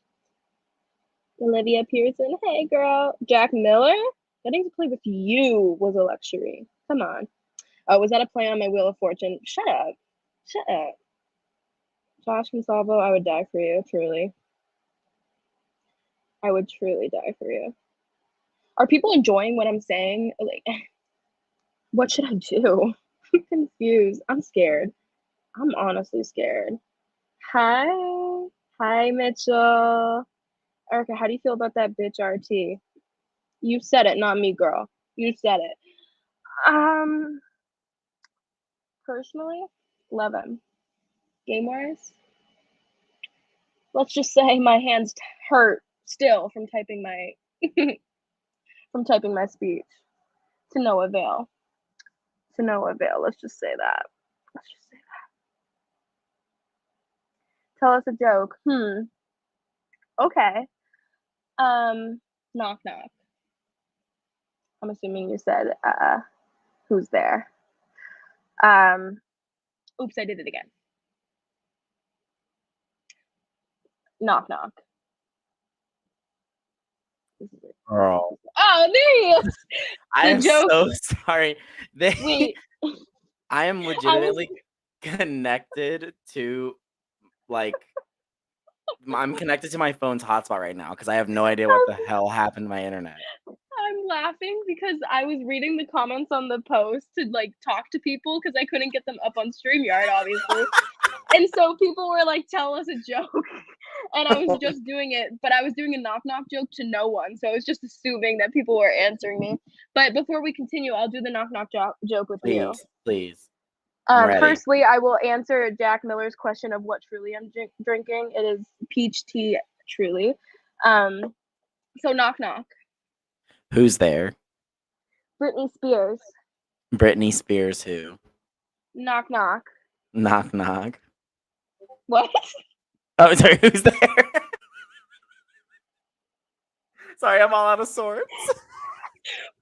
Speaker 2: Olivia Pearson. Hey, girl. Jack Miller? Getting to play with you was a luxury. Come on. Oh, was that a play on my Wheel of Fortune? Shut up. Shut up. Josh Consalvo, I would die for you, truly. I would truly die for you. Are people enjoying what I'm saying? Like, what should I do? I'm confused. I'm scared. I'm honestly scared. Hi. Hi, Mitchell. Erica, how do you feel about that bitch RT? You said it, not me, girl. You said it. Personally, love him. Game wise, let's just say my hands hurt still from typing my speech to no avail. To no avail. Let's just say that. Let's just say that. Tell us a joke. Okay. Knock knock. I'm assuming you said who's there. Oops, I did it again. Knock knock.
Speaker 1: Girl,
Speaker 2: Oh, there he is.
Speaker 1: I am
Speaker 2: joke.
Speaker 1: so sorry.
Speaker 2: Wait.
Speaker 1: I am legitimately connected to like I'm connected to my phone's hotspot right now because I have no idea what the hell happened to my internet.
Speaker 2: I'm laughing because I was reading the comments on the post to like talk to people because I couldn't get them up on StreamYard, obviously. And so people were like, tell us a joke. And I was just doing it, but I was doing a knock knock joke to no one. So I was just assuming that people were answering me. But before we continue, I'll do the knock knock joke with you.
Speaker 1: Please. I'm ready.
Speaker 2: Firstly, I will answer Jack Miller's question of what truly I'm drinking. It is peach tea, truly. So knock knock.
Speaker 1: Who's there?
Speaker 2: Britney Spears.
Speaker 1: Britney Spears who?
Speaker 2: Knock knock.
Speaker 1: Knock knock.
Speaker 2: What?
Speaker 1: Oh, sorry, who's there? Sorry, I'm all out of sorts.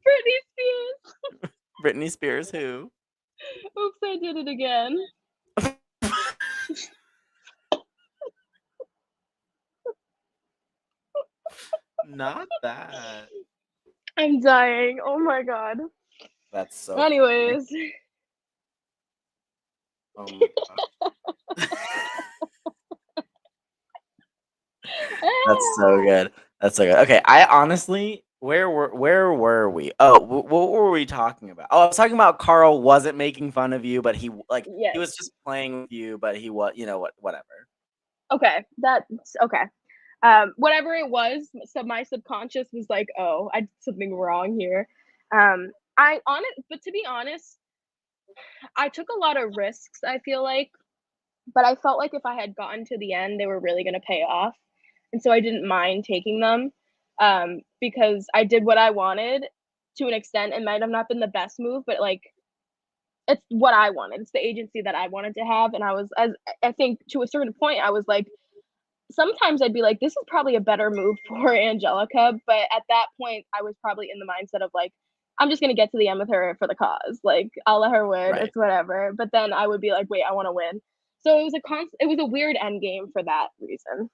Speaker 2: Britney Spears.
Speaker 1: Britney Spears who?
Speaker 2: Oops, I did it again.
Speaker 1: Not that.
Speaker 2: I'm dying. Oh my god.
Speaker 1: That's so
Speaker 2: Anyways.
Speaker 1: Funny. Oh my god. That's so good. That's so good. Okay, I honestly, where were we? Oh, what were we talking about? Oh, I was talking about Carl wasn't making fun of you, but he
Speaker 2: Yes.
Speaker 1: he was just playing with you, but he was, whatever.
Speaker 2: Okay, that's okay. Whatever it was, so my subconscious was like, "Oh, I did something wrong here." But to be honest, I took a lot of risks. I feel like, but I felt like if I had gotten to the end, they were really going to pay off, and so I didn't mind taking them, because I did what I wanted to an extent. It might have not been the best move, but like, it's what I wanted. It's the agency that I wanted to have, and I think to a certain point, I was like, sometimes I'd be like, this is probably a better move for Angelica. But at that point, I was probably in the mindset of like, I'm just gonna get to the end with her for the cause. Like, I'll let her win.
Speaker 1: Right.
Speaker 2: It's whatever. But then I would be like, wait, I want to win. So it was a weird end game for that reason.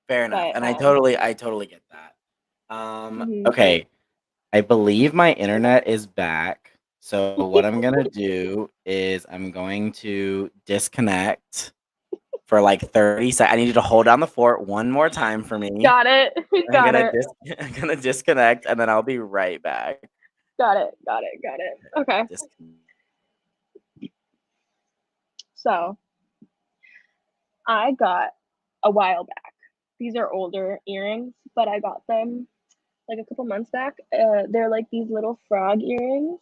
Speaker 1: Fair enough.
Speaker 2: But
Speaker 1: And I totally get that.
Speaker 2: mhm.
Speaker 1: Okay. I believe my internet is back. So what I'm gonna do is I'm going to disconnect for like 30 seconds. I need you to hold down the fort one more time for me.
Speaker 2: Got it.
Speaker 1: I'm
Speaker 2: Got
Speaker 1: gonna
Speaker 2: it.
Speaker 1: I'm gonna disconnect and then I'll be right back.
Speaker 2: Got it. Got it. Got it. Okay.
Speaker 1: Disconnect.
Speaker 2: So I got a while back. These are older earrings, but I got them like a couple months back. They're like these little frog earrings.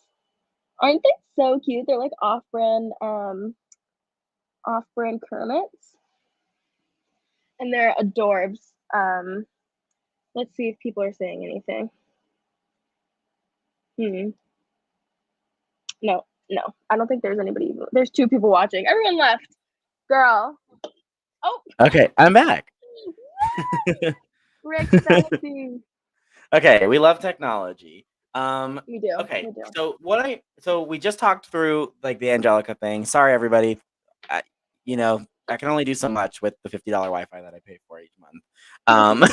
Speaker 2: Aren't they so cute? They're like off-brand Kermits, and they're adorbs. Let's see if people are saying anything. Hmm. No, no, I don't think there's anybody. There's two people watching. Everyone left. Girl. Oh,
Speaker 1: Okay, I'm back.
Speaker 2: Rick Sexy.
Speaker 1: Okay, we love technology.
Speaker 2: We do.
Speaker 1: Okay,
Speaker 2: We do.
Speaker 1: so we just talked through like the Angelica thing. Sorry, everybody. I, I can only do so much with the $50 Wi-Fi that I pay for each month.
Speaker 2: Yeah.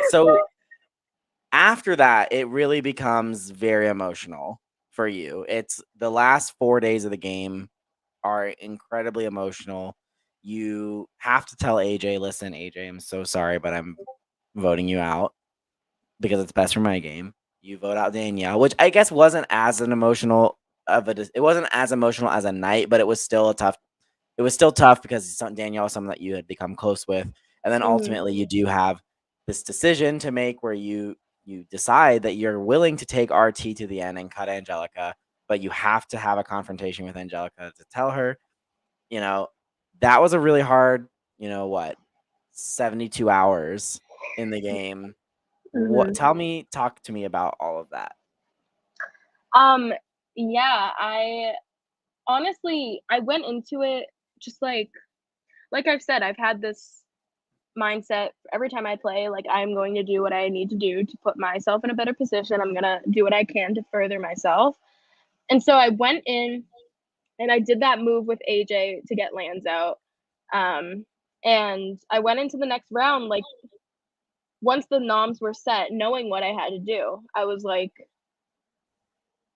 Speaker 1: So after that, it really becomes very emotional for you. It's the last 4 days of the game are incredibly emotional. You have to tell AJ, listen, AJ, I'm so sorry, but I'm voting you out because it's best for my game. You vote out Danielle, which I guess wasn't as an emotional it wasn't as emotional as a night, but it was still tough because Danielle was someone that you had become close with. And then
Speaker 2: Mhm.
Speaker 1: ultimately you do have this decision to make where you decide that you're willing to take RT to the end and cut Angelica, but you have to have a confrontation with Angelica to tell her, you know, that was a really hard, 72 hours in the game.
Speaker 2: Mhm.
Speaker 1: Talk to me about all of that.
Speaker 2: Um, yeah, I honestly I went into it just like I've said, I've had this mindset every time I play, like I'm going to do what I need to do to put myself in a better position. I'm gonna do what I can to further myself. And so I went in and I did that move with AJ to get lands out. Um, and I went into the next round like once the noms were set, knowing what I had to do. I was like,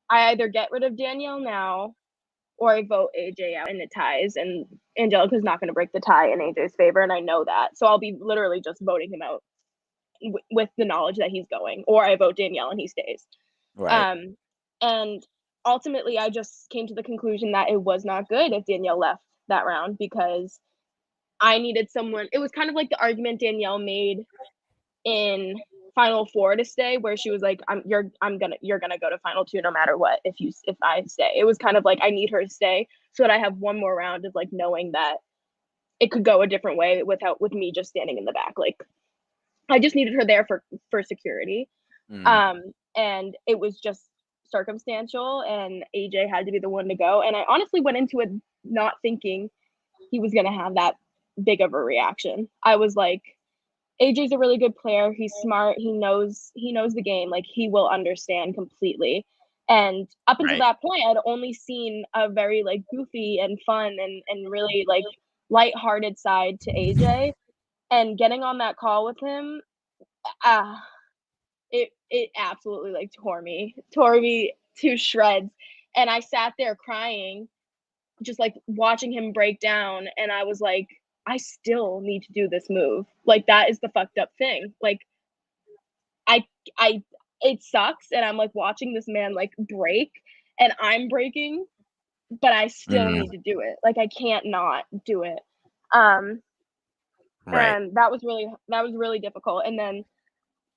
Speaker 2: I either get rid of Danielle now or I vote AJ out and it ties. And Angelica's not going to break the tie in AJ's favor, and I know that. So I'll be literally just voting him out with the knowledge that he's going, or I vote Danielle and he stays.
Speaker 1: Right.
Speaker 2: Um, and ultimately, I just came to the conclusion that it was not good if Danielle left that round because I needed someone. It was kind of like the argument Danielle made in Final Four to stay, where she was like, you're gonna go to Final Two no matter what if I stay." It was kind of like I need her to stay so that I have one more round of like knowing that it could go a different way with me just standing in the back. Like I just needed her there for security.
Speaker 1: Mm,
Speaker 2: And it was just circumstantial, and AJ had to be the one to go. And I honestly went into it not thinking he was gonna have that big of a reaction. I was like, AJ's a really good player. He's smart. He knows the game. Like he will understand completely. And up until
Speaker 1: right.
Speaker 2: that point, I'd only seen a very like goofy and fun and really like lighthearted side to AJ. And getting on that call with him, ah, it absolutely like tore me to shreds. And I sat there crying, just like watching him break down. And I was like, I still need to do this move. Like that is the fucked up thing. Like I I it sucks, and I'm like watching this man like break and I'm breaking, but I still
Speaker 1: Mm,
Speaker 2: need to do it. Like I can't not do it. Um
Speaker 1: right.
Speaker 2: and that was really difficult. And then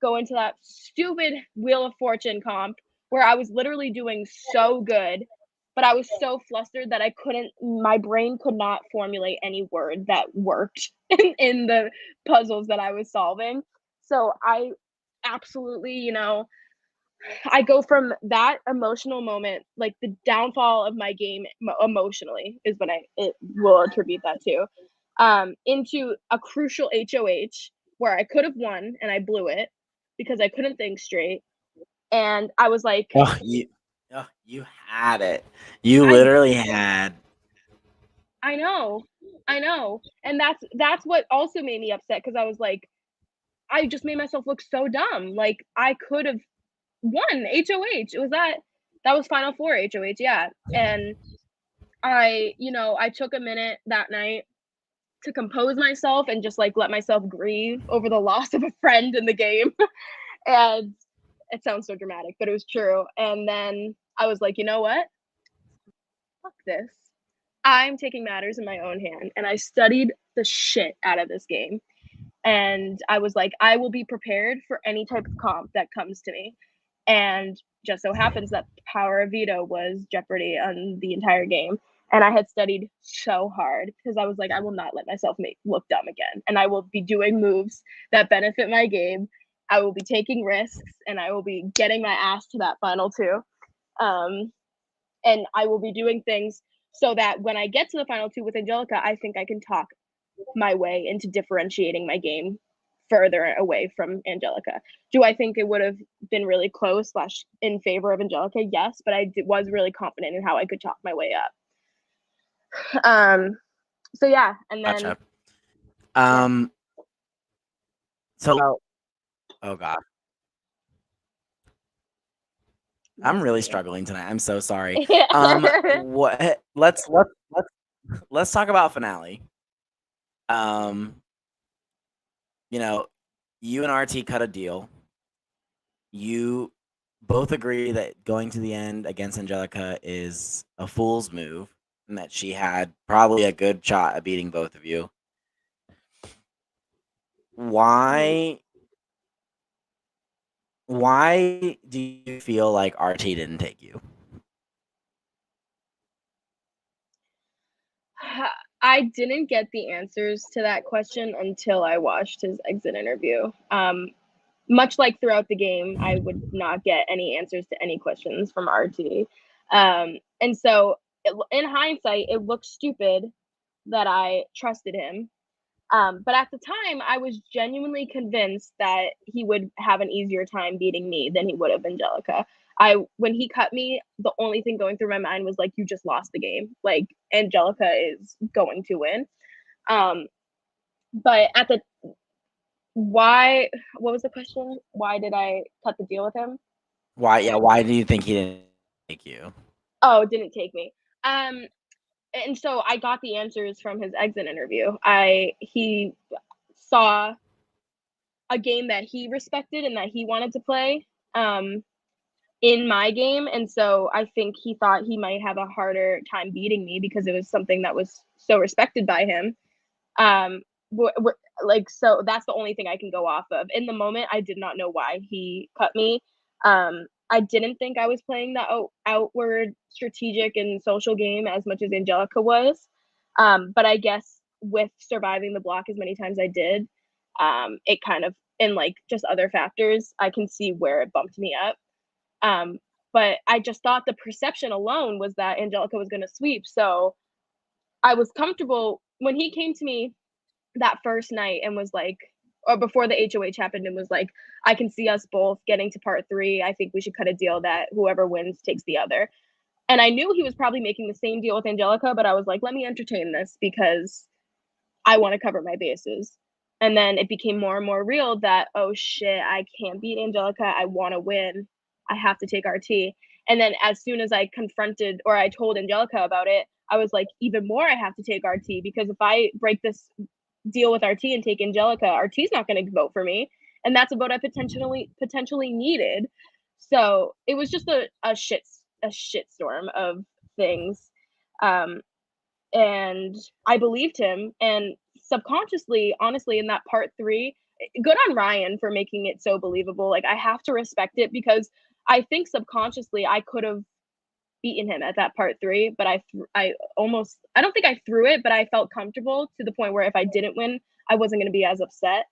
Speaker 2: go into that stupid Wheel of Fortune comp where I was literally doing so good, but I was so flustered that my brain could not formulate any word that worked in the puzzles that I was solving. So I absolutely, I go from that emotional moment, like the downfall of my game emotionally is what it will attribute that to, into a crucial HOH where I could have won and I blew it, because I couldn't think straight. And I was like,
Speaker 1: you had it. You
Speaker 2: I
Speaker 1: literally had.
Speaker 2: I know. I know. And that's what also made me upset because I was like, I just made myself look so dumb. Like I could have won HOH. It was that was Final Four HOH, yeah. And I took a minute that night to compose myself and just like let myself grieve over the loss of a friend in the game. And it sounds so dramatic, but it was true. And then I was like, you know what? Fuck this. I'm taking matters in my own hand. And I studied the shit out of this game. And I was like, I will be prepared for any type of comp that comes to me. And just so happens that Power of Veto was Jeopardy on the entire game. And I had studied so hard because I was like, I will not let myself look dumb again. And I will be doing moves that benefit my game. I will be taking risks and I will be getting my ass to that final two. Um, and I will be doing things so that when I get to the final two with Angelica, I think I can talk my way into differentiating my game further away from Angelica. Do I think it would have been really close slash in favor of Angelica? Yes, but was really confident in how I could talk my way up. So yeah, and then
Speaker 1: Gotcha.
Speaker 2: yeah.
Speaker 1: Um. So, oh god, I'm
Speaker 2: That's
Speaker 1: really
Speaker 2: me.
Speaker 1: struggling tonight. I'm so sorry.
Speaker 2: Yeah.
Speaker 1: What? Let's talk about finale. Um. You know, you and RT cut a deal. You both agree that going to the end against Angelica is a fool's move, and that she had probably a good shot at beating both of you. Why? Why do you feel like RT didn't take you?
Speaker 2: I didn't get the answers to that question until I watched his exit interview. Much like throughout the game, I would not get any answers to any questions from RT. And so, in hindsight, it looks stupid that I trusted him. But at the time, I was genuinely convinced that he would have an easier time beating me than he would have Angelica. When he cut me, the only thing going through my mind was like, you just lost the game. Like Angelica is going to win. Um, but at the why? What was the question? Why did I cut the deal with him?
Speaker 1: Why? Yeah. Why do you think he didn't take you?
Speaker 2: Oh, it didn't take me. Um, and so I got the answers from his exit interview. He saw a game that he respected and that he wanted to play in my game, and so I think he thought he might have a harder time beating me because it was something that was so respected by him. Um, like so that's the only thing I can go off of. In the moment, I did not know why he cut me. I didn't think I was playing the outward strategic and social game as much as Angelica was. But I guess with surviving the block as many times I did, it kind of and like just other factors, I can see where it bumped me up. Um, but I just thought the perception alone was that Angelica was going to sweep. So I was comfortable when he came to me that first night and was like, or before the HOH happened and was like, I can see us both getting to part three. I think we should cut a deal that whoever wins takes the other. And I knew he was probably making the same deal with Angelica, but I was like, let me entertain this because I want to cover my bases. And then it became more and more real that, oh shit, I can't beat Angelica. I want to win. I have to take RT. And then as soon as I confronted or I told Angelica about it, I was like, even more, I have to take RT because if I break this deal with RT and take Angelica, RT's not going to vote for me. And that's a vote I potentially needed. So it was just a shit storm of things. Um, and I believed him. And subconsciously, honestly, in that part three, good on Ryan for making it so believable. Like I have to respect it because I think subconsciously I could have beaten him at that part three, but I don't think I threw it, but I felt comfortable to the point where if I didn't win, I wasn't gonna be as upset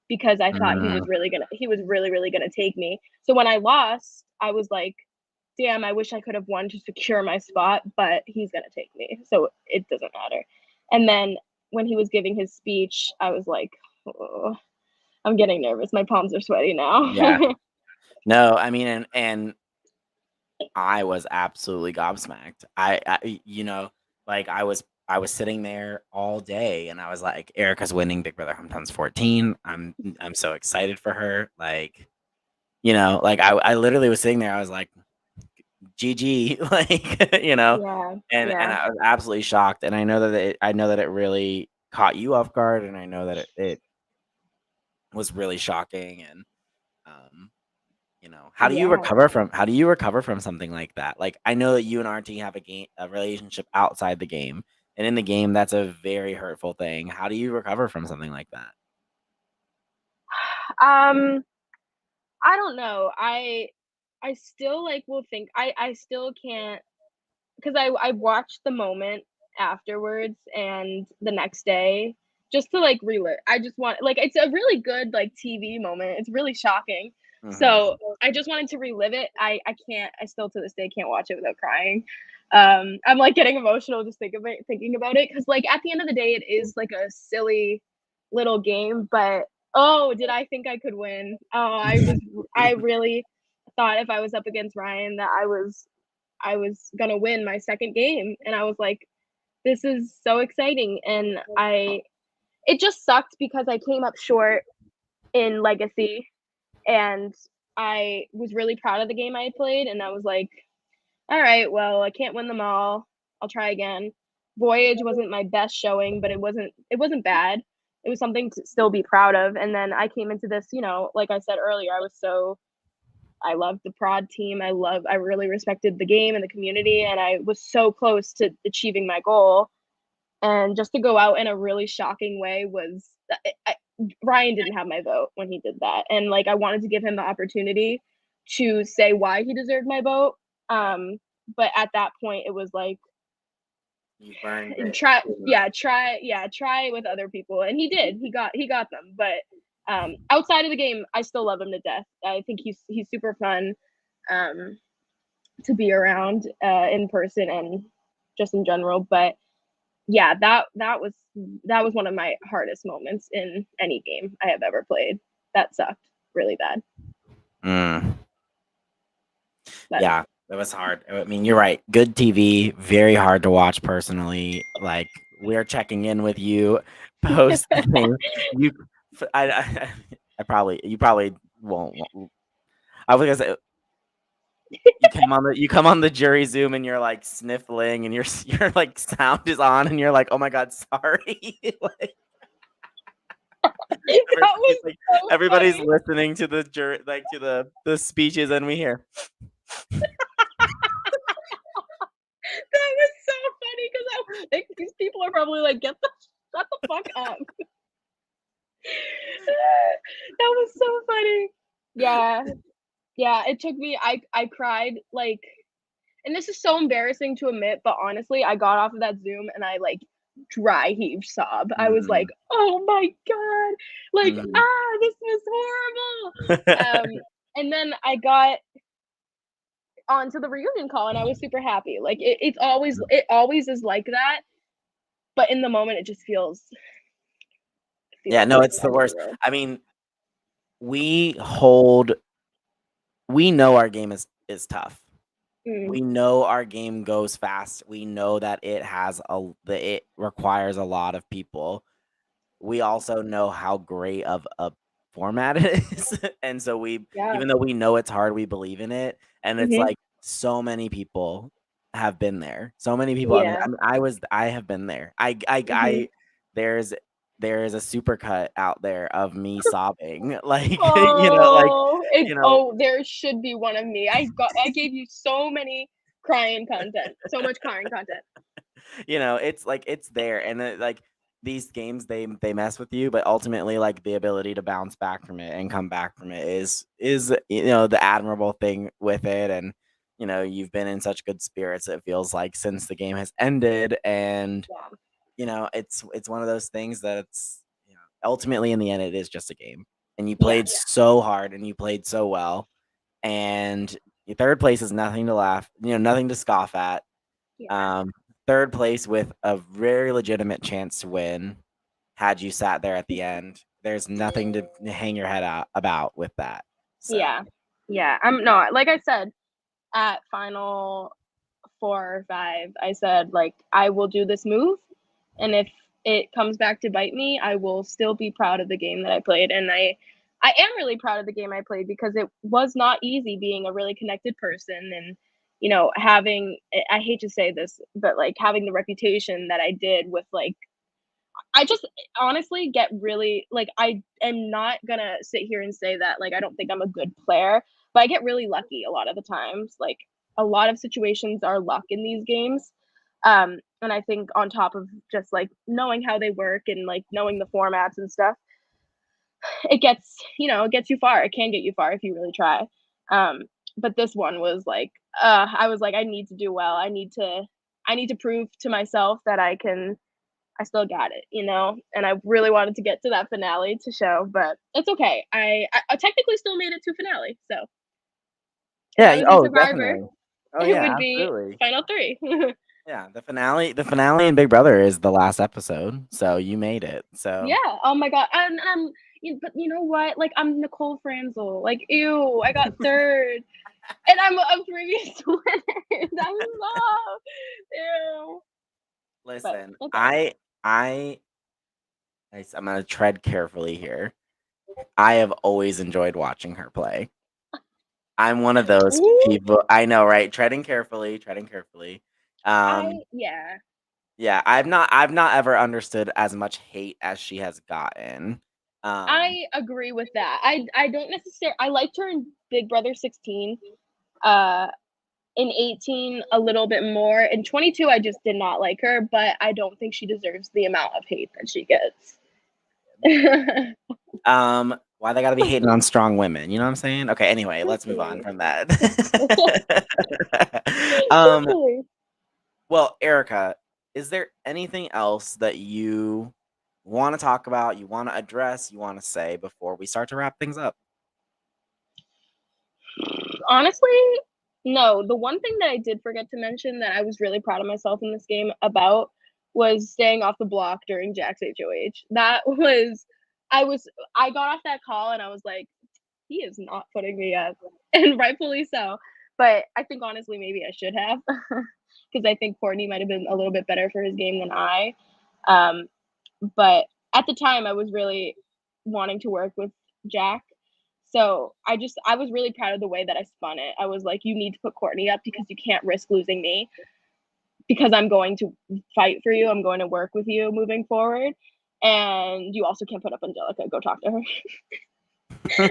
Speaker 2: because I thought
Speaker 1: Mm,
Speaker 2: he was really, really gonna take me. So when I lost, I was like, damn, I wish I could have won to secure my spot, but he's gonna take me. So it doesn't matter. And then when he was giving his speech, I was like, oh. I'm getting nervous. My palms are sweaty now.
Speaker 1: Yeah. No, I mean, and I was absolutely gobsmacked. Like I was sitting there all day and I was like, Erica's winning Big Brother Hometowns 14. I'm so excited for her. Like, like I literally was sitting there, I was like, GG, like,
Speaker 2: Yeah,
Speaker 1: and
Speaker 2: yeah,
Speaker 1: I was absolutely shocked. And I know that it really caught you off guard, and I know that it was really shocking. And um
Speaker 2: yeah.
Speaker 1: how do you recover from something like that? Like, I know that you and RT have a relationship outside the game, and in the game that's a very hurtful thing. How do you recover from something like that?
Speaker 2: Um, I don't know. I still, like, will think I still can't, because I watched the moment afterwards and the next day just to, like, relive. I just want, like, it's a really good, like, TV moment. It's really shocking.
Speaker 1: Mhm.
Speaker 2: So, I just wanted to relive it. I can't, I still to this day can't watch it without crying. I'm, like, getting emotional just thinking about it, because, like, at the end of the day, it is, like, a silly little game, but, oh, did I think I could win. Oh, I really thought if I was up against Ryan that I was gonna win my second game, and I was like, "This is so exciting." And I it just sucked because I came up short in Legacy, and I was really proud of the game I had played, and I was like, "Alright, well, I can't win them all. I'll try again." Voyage wasn't my best showing, but it wasn't bad. It was something to still be proud of, and then I came into this, like I said earlier, I loved the prod team. I really respected the game and the community, and I was so close to achieving my goal. And just to go out in a really shocking way was Ryan didn't have my vote when he did that, and like I wanted to give him the opportunity to say why he deserved my vote.
Speaker 1: Right.
Speaker 2: Um, but at that point, it was like
Speaker 1: You burned it.
Speaker 2: try it with other people, and he did. He got them, but outside of the game, I still love him to death. I think he's super fun. Um, to be around in person and just in general. But yeah, that was one of my hardest moments in any game I have ever played. That sucked really bad.
Speaker 1: Mm.
Speaker 2: But
Speaker 1: Yeah, it was hard. I mean, you're right. Good TV, very hard to watch personally. Like, we're checking in with you post game. You, I probably, you probably won't. I was gonna say, you come on the jury Zoom and you're like sniffling and your like sound is on and you're like, oh my god, sorry. Like,
Speaker 2: that was
Speaker 1: like
Speaker 2: so
Speaker 1: everybody's
Speaker 2: funny.
Speaker 1: listening to the jury, like to the speeches, and we hear.
Speaker 2: That was so funny because I was like, these people are probably like, shut the fuck up. That was so funny. Yeah, yeah. It took me. I cried like, and this is so embarrassing to admit, but honestly, I got off of that Zoom and I like dry heave sob. I was like,
Speaker 1: Mm,
Speaker 2: "Oh my god." Like,
Speaker 1: mhm.
Speaker 2: this was horrible. And then I got onto the reunion call and I was super happy. Like it always is like that, but in the moment it just
Speaker 1: Yeah,
Speaker 2: feels
Speaker 1: no,
Speaker 2: like
Speaker 1: it's
Speaker 2: the
Speaker 1: the
Speaker 2: end of the
Speaker 1: worst.
Speaker 2: world.
Speaker 1: I mean, we hold we know our game is tough.
Speaker 2: Mm,
Speaker 1: We know our game goes fast. We know that it requires a lot of people. We also know how great of a format it is. And so
Speaker 2: yeah.
Speaker 1: even though we know it's hard, we believe in it. And it's
Speaker 2: Mhm.
Speaker 1: like so many people have been there. So many people.
Speaker 2: Yeah.
Speaker 1: I have been there.
Speaker 2: Mhm.
Speaker 1: There's there is a supercut out there of me sobbing. Like, you know,
Speaker 2: There should be one of me. I gave you so many crying content. So much crying content.
Speaker 1: it's like it's there, and then like these games, they mess with you, but ultimately like the ability to bounce back from it and come back from it is the admirable thing with it. And you've been in such good spirits, it feels like, since the game has ended. And
Speaker 2: Yeah.
Speaker 1: it's one of those things that's ultimately in the end it is just a game, and you
Speaker 2: Yeah.
Speaker 1: played so hard and you played so well, and your third place is nothing to nothing to scoff at.
Speaker 2: Yeah.
Speaker 1: um, Third place with a very legitimate chance to win had you sat there at the end. there's nothing to hang your head out about with that. So
Speaker 2: Yeah. Yeah. I'm not like I said at final 4 or 5, I said, like, I will do this move, and if it comes back to bite me, I will still be proud of the game that I played. And I am really proud of the game I played because it was not easy being a really connected person and having I hate to say this, but like having the reputation that I did with like I just honestly get really like I am not gonna sit here and say that like I don't think I'm a good player, but I get really lucky a lot of the times. Like a lot of situations are luck in these games. And I think on top of just like knowing how they work and like knowing the formats and stuff, it gets you far. It can get you far if you really try. Um, but this one was like, I was like, I need to do well. I need to prove to myself that I still got it, and I really wanted to get to that finale to show, but it's okay. I technically still made it to finale, so if I
Speaker 1: yeah,
Speaker 2: was in
Speaker 1: oh,
Speaker 2: Survivor,
Speaker 1: definitely. Oh
Speaker 2: it
Speaker 1: yeah,
Speaker 2: would be
Speaker 1: absolutely.
Speaker 2: final 3.
Speaker 1: Yeah, the finale in Big Brother is the last episode, so you made it.
Speaker 2: Yeah.
Speaker 1: So
Speaker 2: Oh my god. And but you know what? Like I'm Nicole Franzel. Like ew, I got third, and I'm a previous winner. I'm so ew. But
Speaker 1: listen,
Speaker 2: okay.
Speaker 1: I I'm gonna tread carefully here. I have always enjoyed watching her play. I'm one of those
Speaker 2: Ooh,
Speaker 1: people. I know, right? Treading carefully, treading carefully. Um,
Speaker 2: yeah.
Speaker 1: yeah, I've not ever understood as much hate as she has gotten. Um,
Speaker 2: I agree with that. I don't necessarily I liked her in Big Brother 16. Uh in 18 a little bit more. In 22 I just did not like her, but I don't think she deserves the amount of hate that she gets.
Speaker 1: why they gotta be hating on strong women? You know what I'm saying? Okay, anyway, let's move on
Speaker 2: Literally.
Speaker 1: from that. um,
Speaker 2: Literally.
Speaker 1: well, Erica, is there anything else that you want to talk about, you want to address, you want to say before we start to wrap things up?
Speaker 2: Honestly, no. The one thing that I did forget to mention that I was really proud of myself in this game about was staying off the block during Jack's HOH. That was I got off that call and I was like, he is not putting me up. And rightfully so. But I think honestly maybe I should have. Because I think Courtney might have been a little bit better for his game than I. Um, but at the time I was really wanting to work with Jack. So I was really proud of the way that I spun it. I was like, you need to put Courtney up because you can't risk losing me because I'm going to fight for you. I'm going to work with you moving forward. And you also can't put up Angelica. Go talk to her.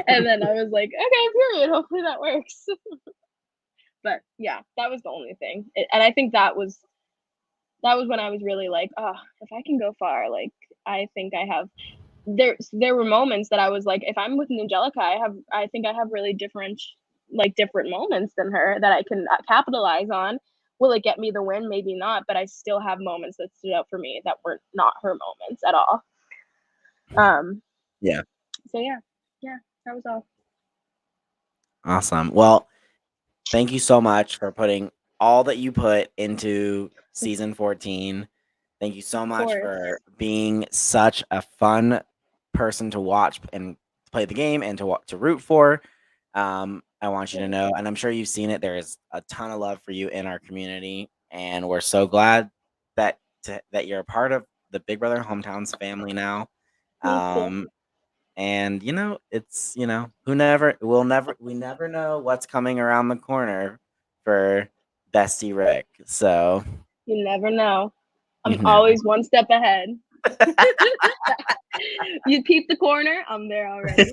Speaker 2: And then I was like, okay, period. Hopefully that works. But yeah, that was the only thing. And I think that was when I was really like, oh, if I can go far, like I think I have there were moments that I was like, if I'm with Angelica, I think I have really different moments than her that I can capitalize on. Will it get me the win? Maybe not, but I still have moments that stood out for me that were not her moments at all. Um.
Speaker 1: Yeah.
Speaker 2: So yeah, yeah, that was all.
Speaker 1: Awesome. Well, thank you so much for putting all that you put into season 14. Thank you so
Speaker 2: Of
Speaker 1: much
Speaker 2: course,
Speaker 1: for being such a fun person to watch and play the game and to root for. I want you to know, and I'm sure you've seen it. There is a ton of love for you in our community, and we're so glad that you're a part of the Big Brother Hometowns family now.
Speaker 2: me too.
Speaker 1: Um, and it's we never know what's coming around the corner for Bestie Rick. So
Speaker 2: You never know. I'm
Speaker 1: you never.
Speaker 2: always one step ahead. You peep the corner, I'm there already.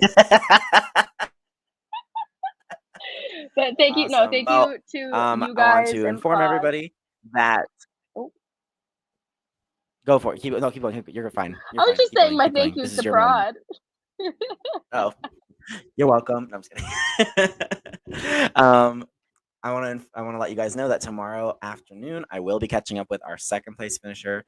Speaker 2: But thank you. No,
Speaker 1: Awesome.
Speaker 2: thank
Speaker 1: Well,
Speaker 2: you to you
Speaker 1: I want
Speaker 2: guys
Speaker 1: to
Speaker 2: and
Speaker 1: inform
Speaker 2: Claude.
Speaker 1: everybody that
Speaker 2: Oh,
Speaker 1: go for it. Keep it. No, keep going. You're fine.
Speaker 2: I
Speaker 1: You're
Speaker 2: was
Speaker 1: fine.
Speaker 2: just
Speaker 1: Keep
Speaker 2: saying
Speaker 1: going.
Speaker 2: my
Speaker 1: Keep
Speaker 2: thank
Speaker 1: going. This
Speaker 2: yous
Speaker 1: is
Speaker 2: to
Speaker 1: your moment.
Speaker 2: Prod.
Speaker 1: Oh, you're welcome. No, I'm just kidding. I want to let you guys know that tomorrow afternoon I will be catching up with our second place finisher,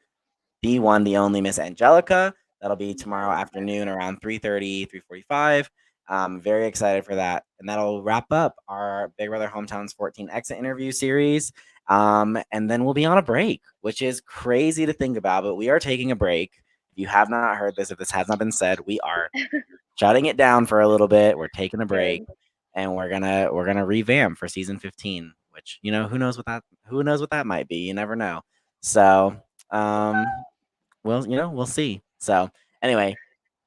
Speaker 1: the one, the only Miss Angelica. That'll be tomorrow afternoon around 3:30, 3:45. I'm very excited for that. And that'll wrap up our Big Brother Hometowns 14 exit interview series. And then we'll be on a break, which is crazy to think about, but we are taking a break If you have not heard this, if this has not been said, we are shutting it down for a little bit. We're taking a break,
Speaker 2: Good.
Speaker 1: and we're gonna revamp for season 15. Which who knows what that might be. You never know. So we'll see. So anyway,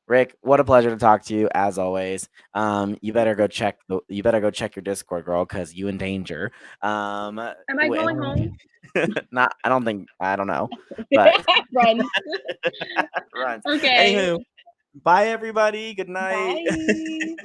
Speaker 1: Rick, what a pleasure to talk to you as always. You better go check your Discord, girl, because you in danger.
Speaker 2: Am I going home?
Speaker 1: Not, I don't know, but
Speaker 2: Run.
Speaker 1: runs.
Speaker 2: Okay.
Speaker 1: Anywho, bye everybody. Good night.
Speaker 2: Bye.